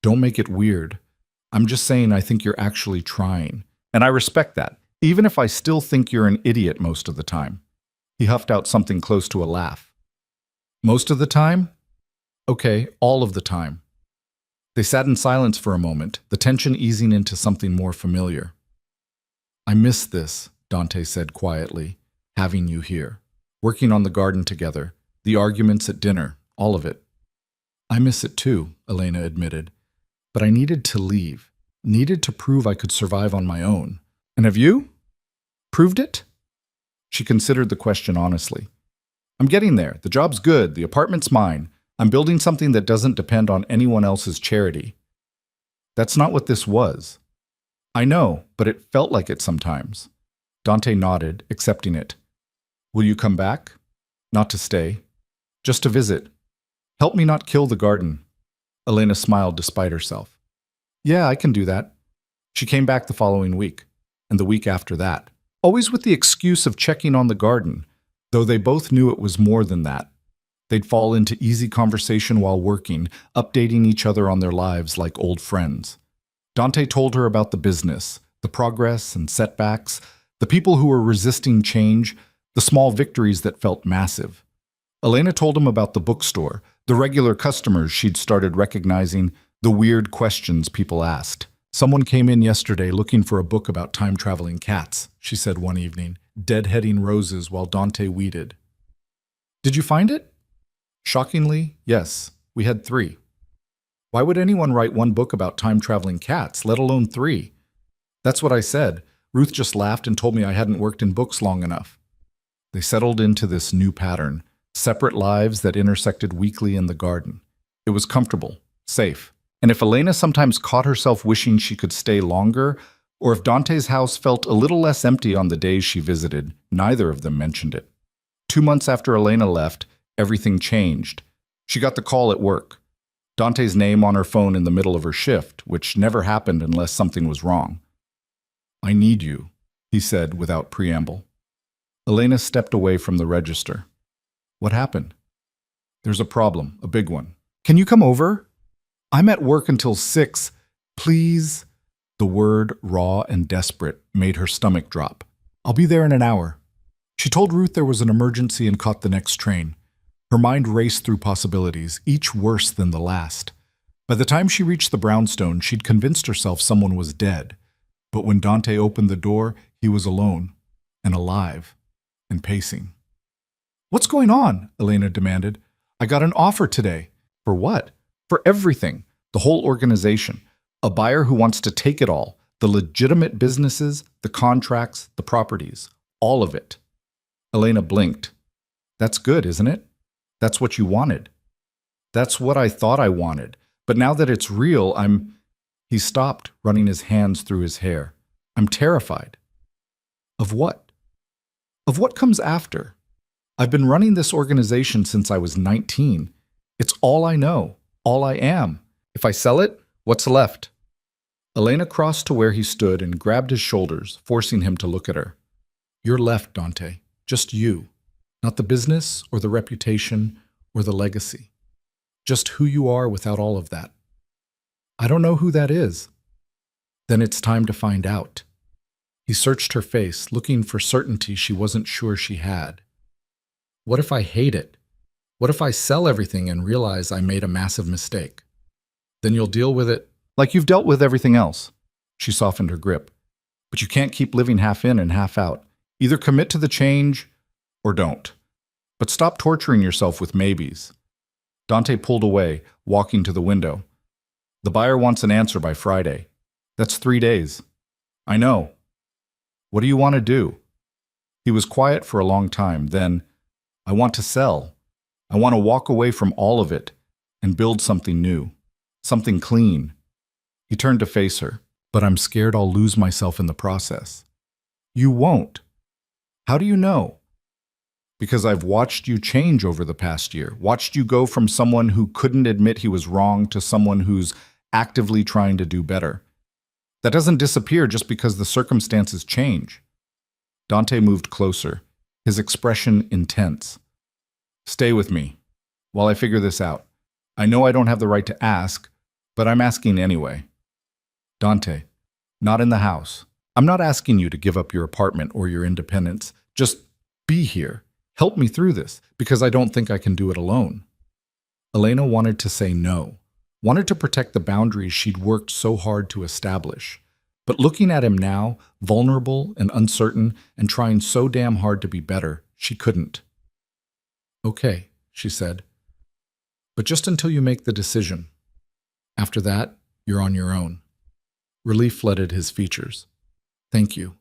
A: don't make it weird. I'm just saying I think you're actually trying. And I respect that, even if I still think you're an idiot most of the time. He huffed out something close to a laugh. Most of the time? Okay, all of the time. They sat in silence for a moment, the tension easing into something more familiar. I miss this, Dante said quietly, having you here. Working on the garden together, the arguments at dinner, all of it. I miss it too, Elena admitted. But I needed to leave, needed to prove I could survive on my own. And have you? Proved it? She considered the question honestly. I'm getting there. The job's good. The apartment's mine. I'm building something that doesn't depend on anyone else's charity. That's not what this was. I know, but it felt like it sometimes. Dante nodded, accepting it. Will you come back? Not to stay. Just to visit. Help me not kill the garden. Elena smiled despite herself. Yeah, I can do that. She came back the following week, and the week after that, always with the excuse of checking on the garden, though they both knew it was more than that. They'd fall into easy conversation while working, updating each other on their lives like old friends. Dante told her about the business, the progress and setbacks, the people who were resisting change, the small victories that felt massive. Elena told him about the bookstore, the regular customers she'd started recognizing, the weird questions people asked. Someone came in yesterday looking for a book about time-traveling cats, she said one evening, deadheading roses while Dante weeded. Did you find it? Shockingly, yes. We had 3. Why would anyone write one book about time-traveling cats, let alone 3? That's what I said. Ruth just laughed and told me I hadn't worked in books long enough. They settled into this new pattern, separate lives that intersected weekly in the garden. It was comfortable, safe. And if Elena sometimes caught herself wishing she could stay longer, or if Dante's house felt a little less empty on the days she visited, neither of them mentioned it. 2 months after Elena left, everything changed. She got the call at work. Dante's name on her phone in the middle of her shift, which never happened unless something was wrong. I need you, he said without preamble. Elena stepped away from the register. What happened? There's a problem, a big one. Can you come over? I'm at work until 6. Please? The word, raw and desperate, made her stomach drop. I'll be there in an hour. She told Ruth there was an emergency and caught the next train. Her mind raced through possibilities, each worse than the last. By the time she reached the brownstone, she'd convinced herself someone was dead. But when Dante opened the door, he was alone, and alive, and pacing. What's going on? Elena demanded. I got an offer today. For what? For everything. The whole organization. A buyer who wants to take it all. The legitimate businesses, the contracts, the properties. All of it. Elena blinked. That's good, isn't it? That's what you wanted. That's what I thought I wanted. But now that it's real, He stopped, running his hands through his hair. I'm terrified. Of what? Of what comes after? I've been running this organization since I was 19. It's all I know, all I am. If I sell it, what's left? Elena crossed to where he stood and grabbed his shoulders, forcing him to look at her. You're left, Dante. Just you. Not the business or the reputation or the legacy. Just who you are without all of that. I don't know who that is. Then it's time to find out. He searched her face, looking for certainty she wasn't sure she had. What if I hate it? What if I sell everything and realize I made a massive mistake? Then you'll deal with it like you've dealt with everything else. She softened her grip. But you can't keep living half in and half out. Either commit to the change or don't. But stop torturing yourself with maybes. Dante pulled away, walking to the window. The buyer wants an answer by Friday. That's 3 days. I know. What do you want to do? He was quiet for a long time. Then, I want to sell. I want to walk away from all of it and build something new. Something clean. He turned to face her. But I'm scared I'll lose myself in the process. You won't. How do you know? Because I've watched you change over the past year, watched you go from someone who couldn't admit he was wrong to someone who's actively trying to do better. That doesn't disappear just because the circumstances change. Dante moved closer, his expression intense. Stay with me while I figure this out. I know I don't have the right to ask, but I'm asking anyway. Dante, not in the house. I'm not asking you to give up your apartment or your independence. Just be here. Help me through this, because I don't think I can do it alone. Elena wanted to say no, wanted to protect the boundaries she'd worked so hard to establish. But looking at him now, vulnerable and uncertain and trying so damn hard to be better, she couldn't. Okay, she said. But just until you make the decision. After that, you're on your own. Relief flooded his features. Thank you.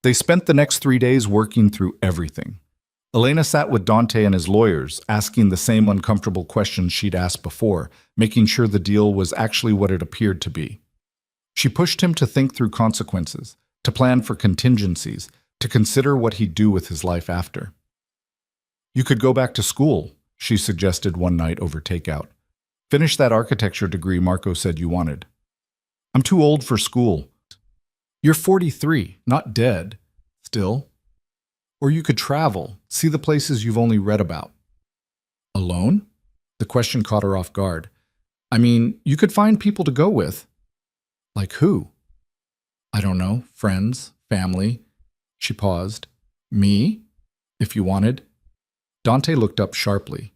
A: They spent the next 3 days working through everything. Elena sat with Dante and his lawyers, asking the same uncomfortable questions she'd asked before, making sure the deal was actually what it appeared to be. She pushed him to think through consequences, to plan for contingencies, to consider what he'd do with his life after. You could go back to school, she suggested one night over takeout. Finish that architecture degree Marco said you wanted. I'm too old for school. You're 43, not dead. Still. Or you could travel, see the places you've only read about. Alone? The question caught her off guard. I mean, you could find people to go with. Like who? I don't know, friends, family. She paused. Me? If you wanted. Dante looked up sharply.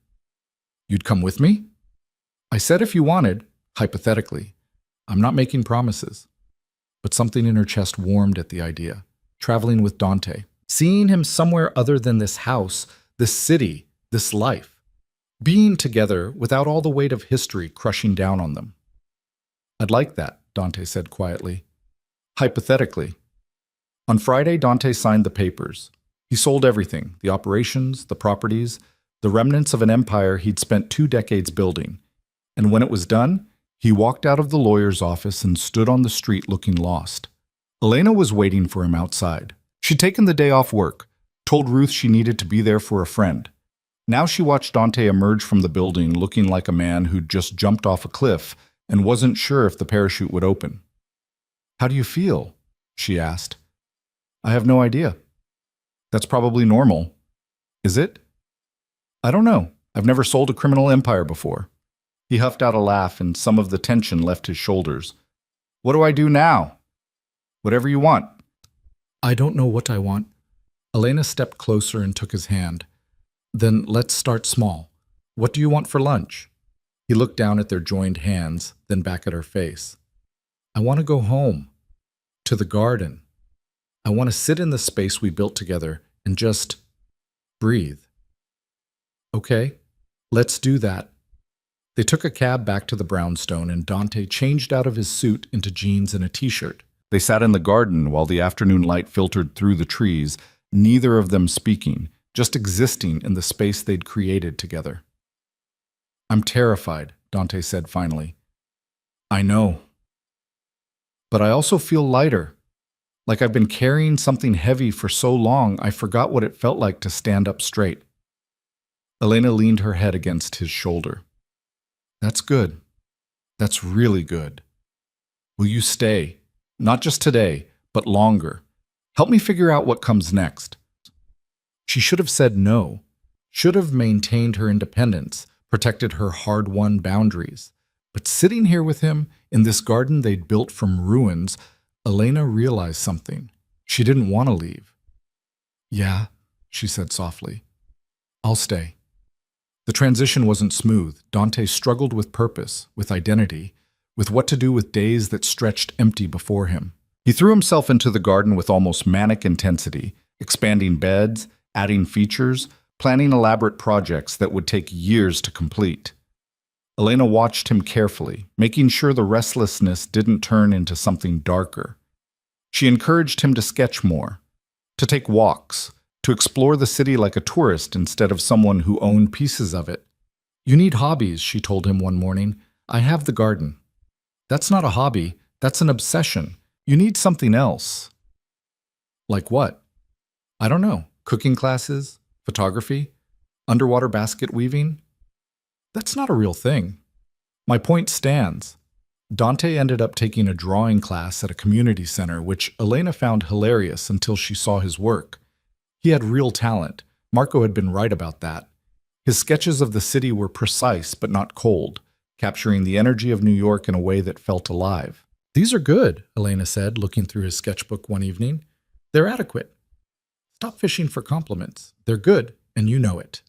A: You'd come with me? I said if you wanted, hypothetically. I'm not making promises. But something in her chest warmed at the idea. Traveling with Dante. Seeing him somewhere other than this house, this city, this life. Being together without all the weight of history crushing down on them. I'd like that, Dante said quietly. Hypothetically. On Friday, Dante signed the papers. He sold everything, the operations, the properties, the remnants of an empire he'd spent 2 decades building. And when it was done, he walked out of the lawyer's office and stood on the street looking lost. Elena was waiting for him outside. She'd taken the day off work, told Ruth she needed to be there for a friend. Now she watched Dante emerge from the building looking like a man who'd just jumped off a cliff and wasn't sure if the parachute would open. How do you feel? She asked. I have no idea. That's probably normal. Is it? I don't know. I've never sold a criminal empire before. He huffed out a laugh and some of the tension left his shoulders. What do I do now? Whatever you want. I don't know what I want. Elena stepped closer and took his hand. Then let's start small. What do you want for lunch? He looked down at their joined hands, then back at her face. I want to go home. To the garden. I want to sit in the space we built together and just breathe. Okay, let's do that. They took a cab back to the brownstone and Dante changed out of his suit into jeans and a t-shirt. They sat in the garden while the afternoon light filtered through the trees, neither of them speaking, just existing in the space they'd created together. I'm terrified, Dante said finally. I know. But I also feel lighter. Like I've been carrying something heavy for so long, I forgot what it felt like to stand up straight. Elena leaned her head against his shoulder. That's good. That's really good. Will you stay? Not just today, but longer. Help me figure out what comes next. She should have said no, should have maintained her independence, protected her hard-won boundaries. But sitting here with him, in this garden they'd built from ruins, Elena realized something. She didn't want to leave. "Yeah," she said softly. "I'll stay." The transition wasn't smooth. Dante struggled with purpose, with identity, with what to do with days that stretched empty before him. He threw himself into the garden with almost manic intensity, expanding beds, adding features, planning elaborate projects that would take years to complete. Elena watched him carefully, making sure the restlessness didn't turn into something darker. She encouraged him to sketch more, to take walks, to explore the city like a tourist instead of someone who owned pieces of it. "You need hobbies," she told him one morning. "I have the garden." "That's not a hobby, that's an obsession. You need something else." "Like what?" "I don't know. Cooking classes? Photography? Underwater basket weaving?" "That's not a real thing." "My point stands." Dante ended up taking a drawing class at a community center, which Elena found hilarious until she saw his work. He had real talent. Marco had been right about that. His sketches of the city were precise but not cold, capturing the energy of New York in a way that felt alive. "These are good," Elena said, looking through his sketchbook one evening. "They're adequate. Stop fishing for compliments. They're good, and you know it."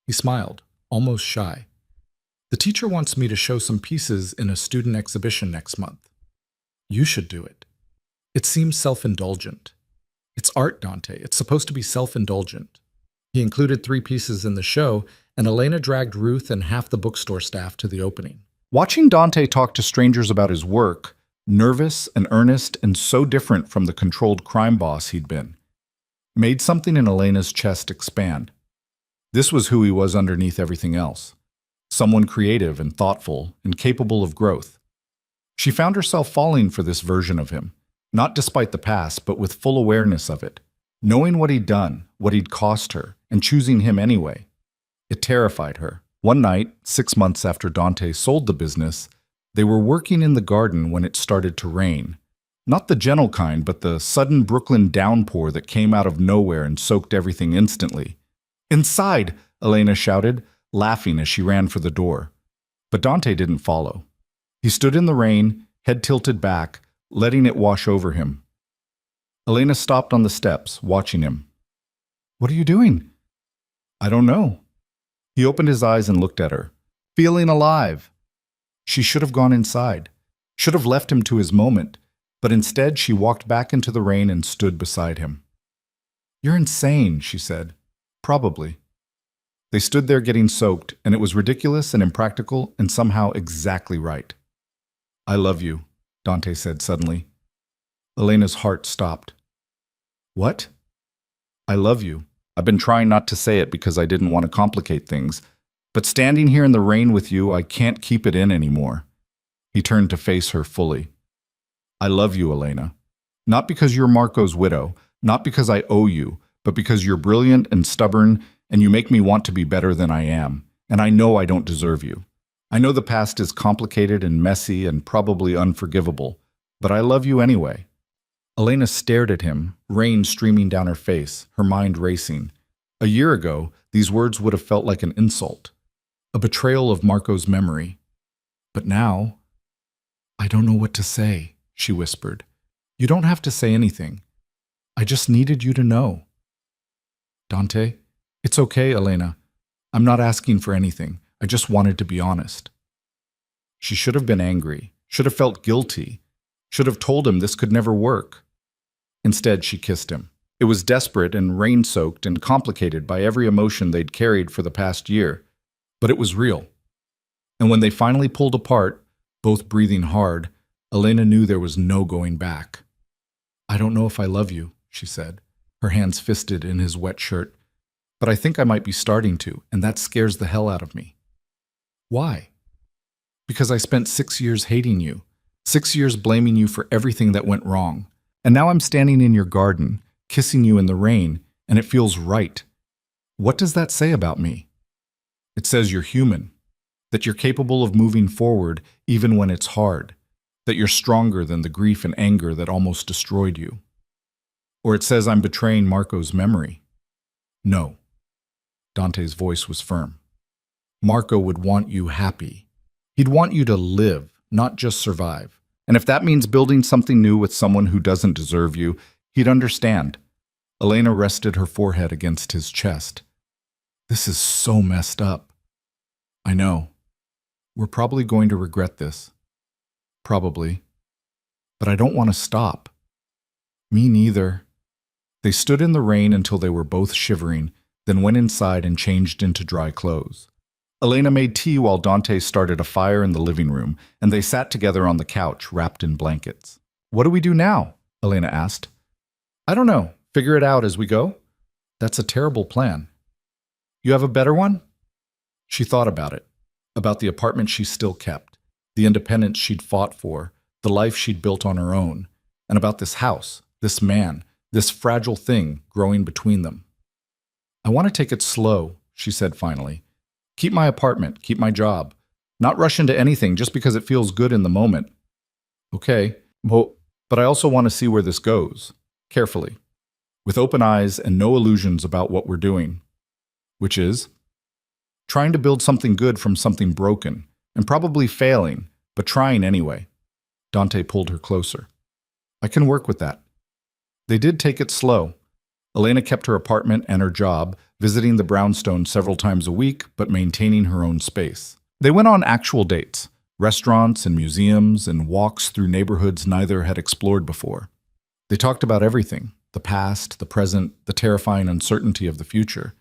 A: He smiled, almost shy. "The teacher wants me to show some pieces in a student exhibition next month." "You should do it." "It seems self-indulgent." "It's art, Dante. It's supposed to be self-indulgent." He included 3 pieces in the show, and Elena dragged Ruth and half the bookstore staff to the opening. Watching Dante talk to strangers about his work, nervous and earnest and so different from the controlled crime boss he'd been, made something in Elena's chest expand. This was who he was underneath everything else. Someone creative and thoughtful and capable of growth. She found herself falling for this version of him, not despite the past, but with full awareness of it, knowing what he'd done, what he'd cost her, and choosing him anyway. It terrified her. One night, 6 months after Dante sold the business, they were working in the garden when it started to rain. Not the gentle kind, but the sudden Brooklyn downpour that came out of nowhere and soaked everything instantly. "Inside!" Elena shouted, laughing as she ran for the door. But Dante didn't follow. He stood in the rain, head tilted back, letting it wash over him. Elena stopped on the steps, watching him. "What are you doing?" "I don't know." He opened his eyes and looked at her. "Feeling alive." She should have gone inside, should have left him to his moment, but instead she walked back into the rain and stood beside him. "You're insane," she said. "Probably." They stood there getting soaked, and it was ridiculous and impractical and somehow exactly right. "I love you," Dante said suddenly. Elena's heart stopped. "What?" "I love you. I've been trying not to say it because I didn't want to complicate things, but standing here in the rain with you, I can't keep it in anymore." He turned to face her fully. "I love you, Elena. Not because you're Marco's widow, not because I owe you, but because you're brilliant and stubborn, and you make me want to be better than I am, and I know I don't deserve you. I know the past is complicated and messy and probably unforgivable, but I love you anyway." Elena stared at him, rain streaming down her face, her mind racing. A year ago, these words would have felt like an insult, a betrayal of Marco's memory. But now, "I don't know what to say," she whispered. "You don't have to say anything. I just needed you to know." "Dante, it's okay, Elena. I'm not asking for anything. I just wanted to be honest." She should have been angry, should have felt guilty, should have told him this could never work. Instead, she kissed him. It was desperate and rain-soaked and complicated by every emotion they'd carried for the past year, but it was real. And when they finally pulled apart, both breathing hard, Elena knew there was no going back. "I don't know if I love you," she said, her hands fisted in his wet shirt, "but I think I might be starting to, and that scares the hell out of me." "Why?" "Because I spent 6 years hating you, 6 years blaming you for everything that went wrong, and now I'm standing in your garden, kissing you in the rain, and it feels right. What does that say about me?" "It says you're human, that you're capable of moving forward even when it's hard, that you're stronger than the grief and anger that almost destroyed you." Or it says I'm betraying Marco's memory. No. Dante's voice was firm. Marco would want you happy. He'd want you to live, not just survive. And if that means building something new with someone who doesn't deserve you, he'd understand. Elena rested her forehead against his chest. This is so messed up. I know. We're probably going to regret this. Probably. But I don't want to stop. Me neither. They stood in the rain until they were both shivering, then went inside and changed into dry clothes. Elena made tea while Dante started a fire in the living room, and they sat together on the couch, wrapped in blankets. What do we do now? Elena asked. I don't know. Figure it out as we go? That's a terrible plan. You have a better one? She thought about it, about the apartment she still kept, the independence she'd fought for, the life she'd built on her own, and about this house, this man, this fragile thing growing between them. I want to take it slow, she said finally. Keep my apartment, keep my job. Not rush into anything just because it feels good in the moment. Okay, but I also want to see where this goes, carefully, with open eyes and no illusions about what we're doing, which is trying to build something good from something broken, and probably failing, but trying anyway. Dante pulled her closer. I can work with that. They did take it slow. Elena kept her apartment and her job, visiting the brownstone several times a week, but maintaining her own space. They went on actual dates, restaurants and museums, and walks through neighborhoods neither had explored before. They talked about everything, the past, the present, the terrifying uncertainty of the future.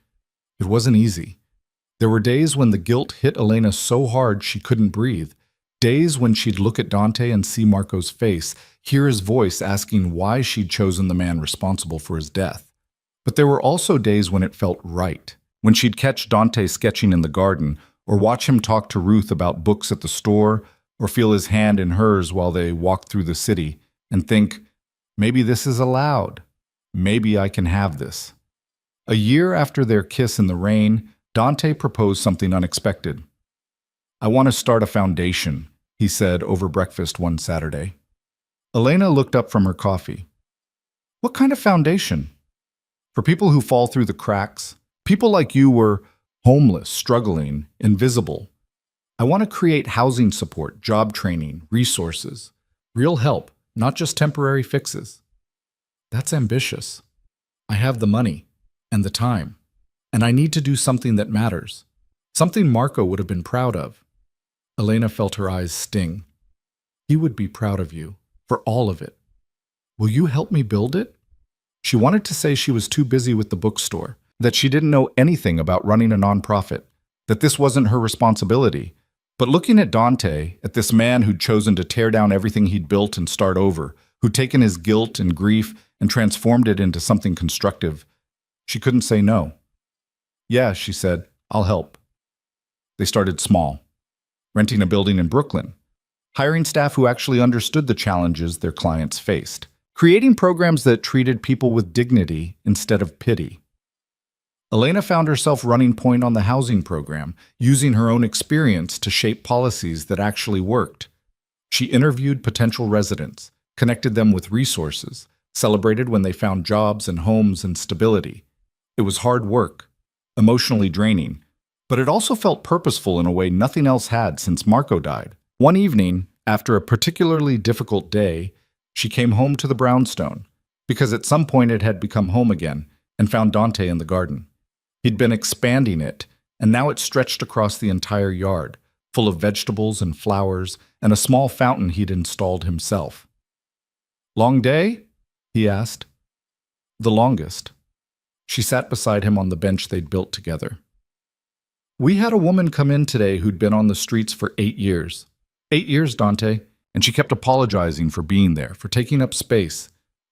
A: It wasn't easy. There were days when the guilt hit Elena so hard she couldn't breathe, days when she'd look at Dante and see Marco's face, hear his voice asking why she'd chosen the man responsible for his death. But there were also days when it felt right, when she'd catch Dante sketching in the garden, or watch him talk to Ruth about books at the store, or feel his hand in hers while they walked through the city, and think, maybe this is allowed. Maybe I can have this. A year after their kiss in the rain, Dante proposed something unexpected. I want to start a foundation, he said over breakfast one Saturday. Elena looked up from her coffee. What kind of foundation? For people who fall through the cracks, people like you were homeless, struggling, invisible. I want to create housing support, job training, resources, real help, not just temporary fixes. That's ambitious. I have the money and the time, and I need to do something that matters, something Marco would have been proud of. Elena felt her eyes sting. He would be proud of you, for all of it. Will you help me build it? She wanted to say she was too busy with the bookstore, that she didn't know anything about running a nonprofit, that this wasn't her responsibility. But looking at Dante, at this man who'd chosen to tear down everything he'd built and start over, who'd taken his guilt and grief and transformed it into something constructive, she couldn't say no. Yeah, she said, I'll help. They started small, renting a building in Brooklyn, hiring staff who actually understood the challenges their clients faced, creating programs that treated people with dignity instead of pity. Elena found herself running point on the housing program, using her own experience to shape policies that actually worked. She interviewed potential residents, connected them with resources, celebrated when they found jobs and homes and stability. It was hard work, emotionally draining, but it also felt purposeful in a way nothing else had since Marco died. One evening, after a particularly difficult day, she came home to the brownstone, because at some point it had become home again, and found Dante in the garden. He'd been expanding it, and now it stretched across the entire yard, full of vegetables and flowers, and a small fountain he'd installed himself. Long day? He asked. The longest. She sat beside him on the bench they'd built together. We had a woman come in today who'd been on the streets for 8 years. 8 years, Dante. And she kept apologizing for being there, for taking up space,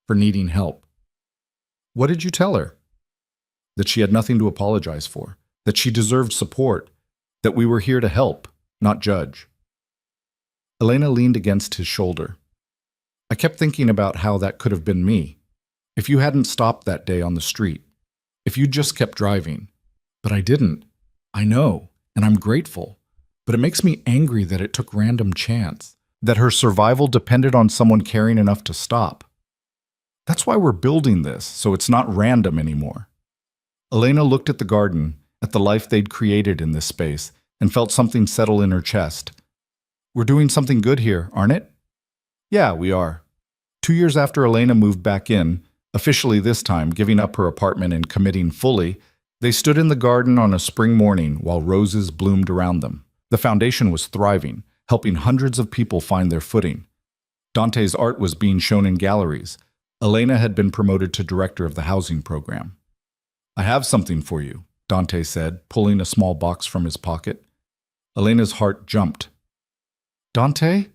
A: for needing help. What did you tell her? That she had nothing to apologize for, that she deserved support, that we were here to help, not judge. Elena leaned against his shoulder. I kept thinking about how that could have been me, if you hadn't stopped that day on the street, if you just kept driving. But I didn't. I know, and I'm grateful, but it makes me angry that it took random chance, that her survival depended on someone caring enough to stop. That's why we're building this, so it's not random anymore. Elena looked at the garden, at the life they'd created in this space, and felt something settle in her chest. We're doing something good here, aren't it? Yeah, we are. 2 years after Elena moved back in, officially this time giving up her apartment and committing fully, they stood in the garden on a spring morning while roses bloomed around them. The foundation was thriving, helping hundreds of people find their footing. Dante's art was being shown in galleries. Elena had been promoted to director of the housing program. I have something for you, Dante said, pulling a small box from his pocket. Elena's heart jumped. Dante?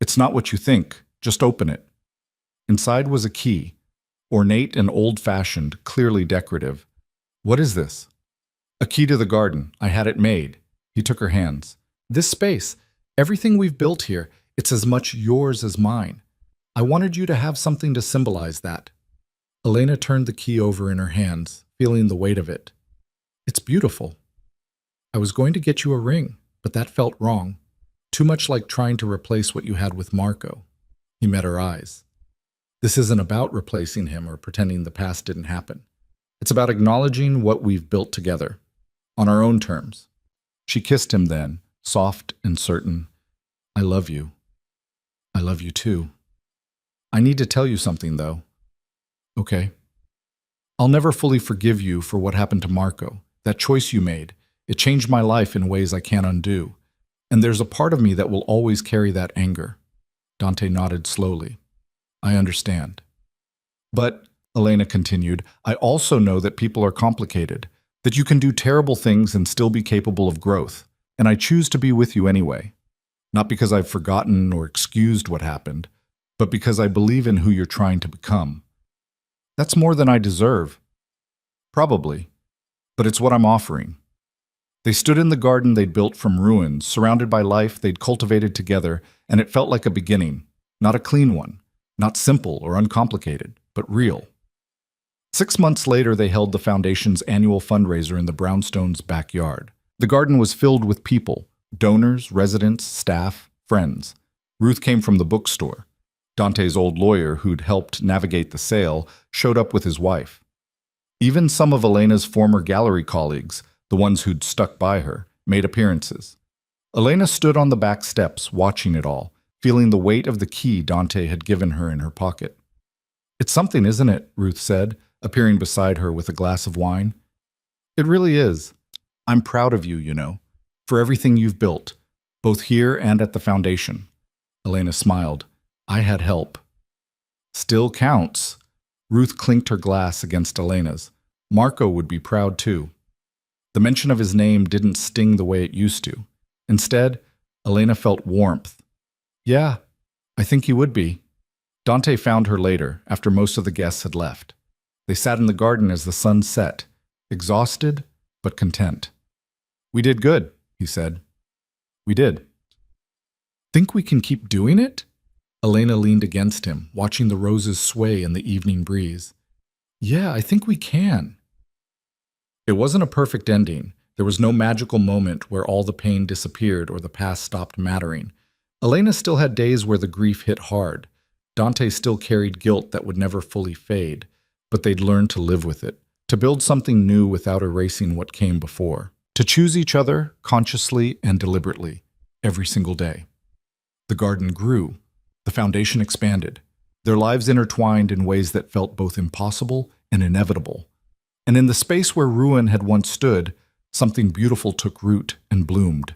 A: It's not what you think. Just open it. Inside was a key, ornate and old-fashioned, clearly decorative. What is this? A key to the garden. I had it made. He took her hands. This space, everything we've built here, it's as much yours as mine. I wanted you to have something to symbolize that. Elena turned the key over in her hands, feeling the weight of it. It's beautiful. I was going to get you a ring, but that felt wrong. Too much like trying to replace what you had with Marco. He met her eyes. This isn't about replacing him or pretending the past didn't happen. It's about acknowledging what we've built together, on our own terms. She kissed him then, soft and certain. I love you. I love you too. I need to tell you something, though. Okay. I'll never fully forgive you for what happened to Marco. That choice you made, it changed my life in ways I can't undo. And there's a part of me that will always carry that anger. Dante nodded slowly. I understand. But, Elena continued, I also know that people are complicated, that you can do terrible things and still be capable of growth, and I choose to be with you anyway. Not because I've forgotten or excused what happened, but because I believe in who you're trying to become. That's more than I deserve. Probably, but it's what I'm offering. They stood in the garden they'd built from ruins, surrounded by life they'd cultivated together, and it felt like a beginning, not a clean one, not simple or uncomplicated, but real. 6 months later, they held the foundation's annual fundraiser in the brownstones' backyard. The garden was filled with people, donors, residents, staff, friends. Ruth came from the bookstore. Dante's old lawyer, who'd helped navigate the sale, showed up with his wife. Even some of Elena's former gallery colleagues, the ones who'd stuck by her, made appearances. Elena stood on the back steps, watching it all, feeling the weight of the key Dante had given her in her pocket. It's something, isn't it? Ruth said, appearing beside her with a glass of wine. It really is. I'm proud of you, you know, for everything you've built, both here and at the foundation. Elena smiled. I had help. Still counts. Ruth clinked her glass against Elena's. Marco would be proud too. The mention of his name didn't sting the way it used to. Instead, Elena felt warmth. Yeah, I think he would be. Dante found her later, after most of the guests had left. They sat in the garden as the sun set, exhausted but content. We did good, he said. We did. Think we can keep doing it? Elena leaned against him, watching the roses sway in the evening breeze. Yeah, I think we can. It wasn't a perfect ending. There was no magical moment where all the pain disappeared or the past stopped mattering. Elena still had days where the grief hit hard. Dante still carried guilt that would never fully fade, but they'd learned to live with it, to build something new without erasing what came before, to choose each other consciously and deliberately, every single day. The garden grew. The foundation expanded. Their lives intertwined in ways that felt both impossible and inevitable. And in the space where ruin had once stood, something beautiful took root and bloomed.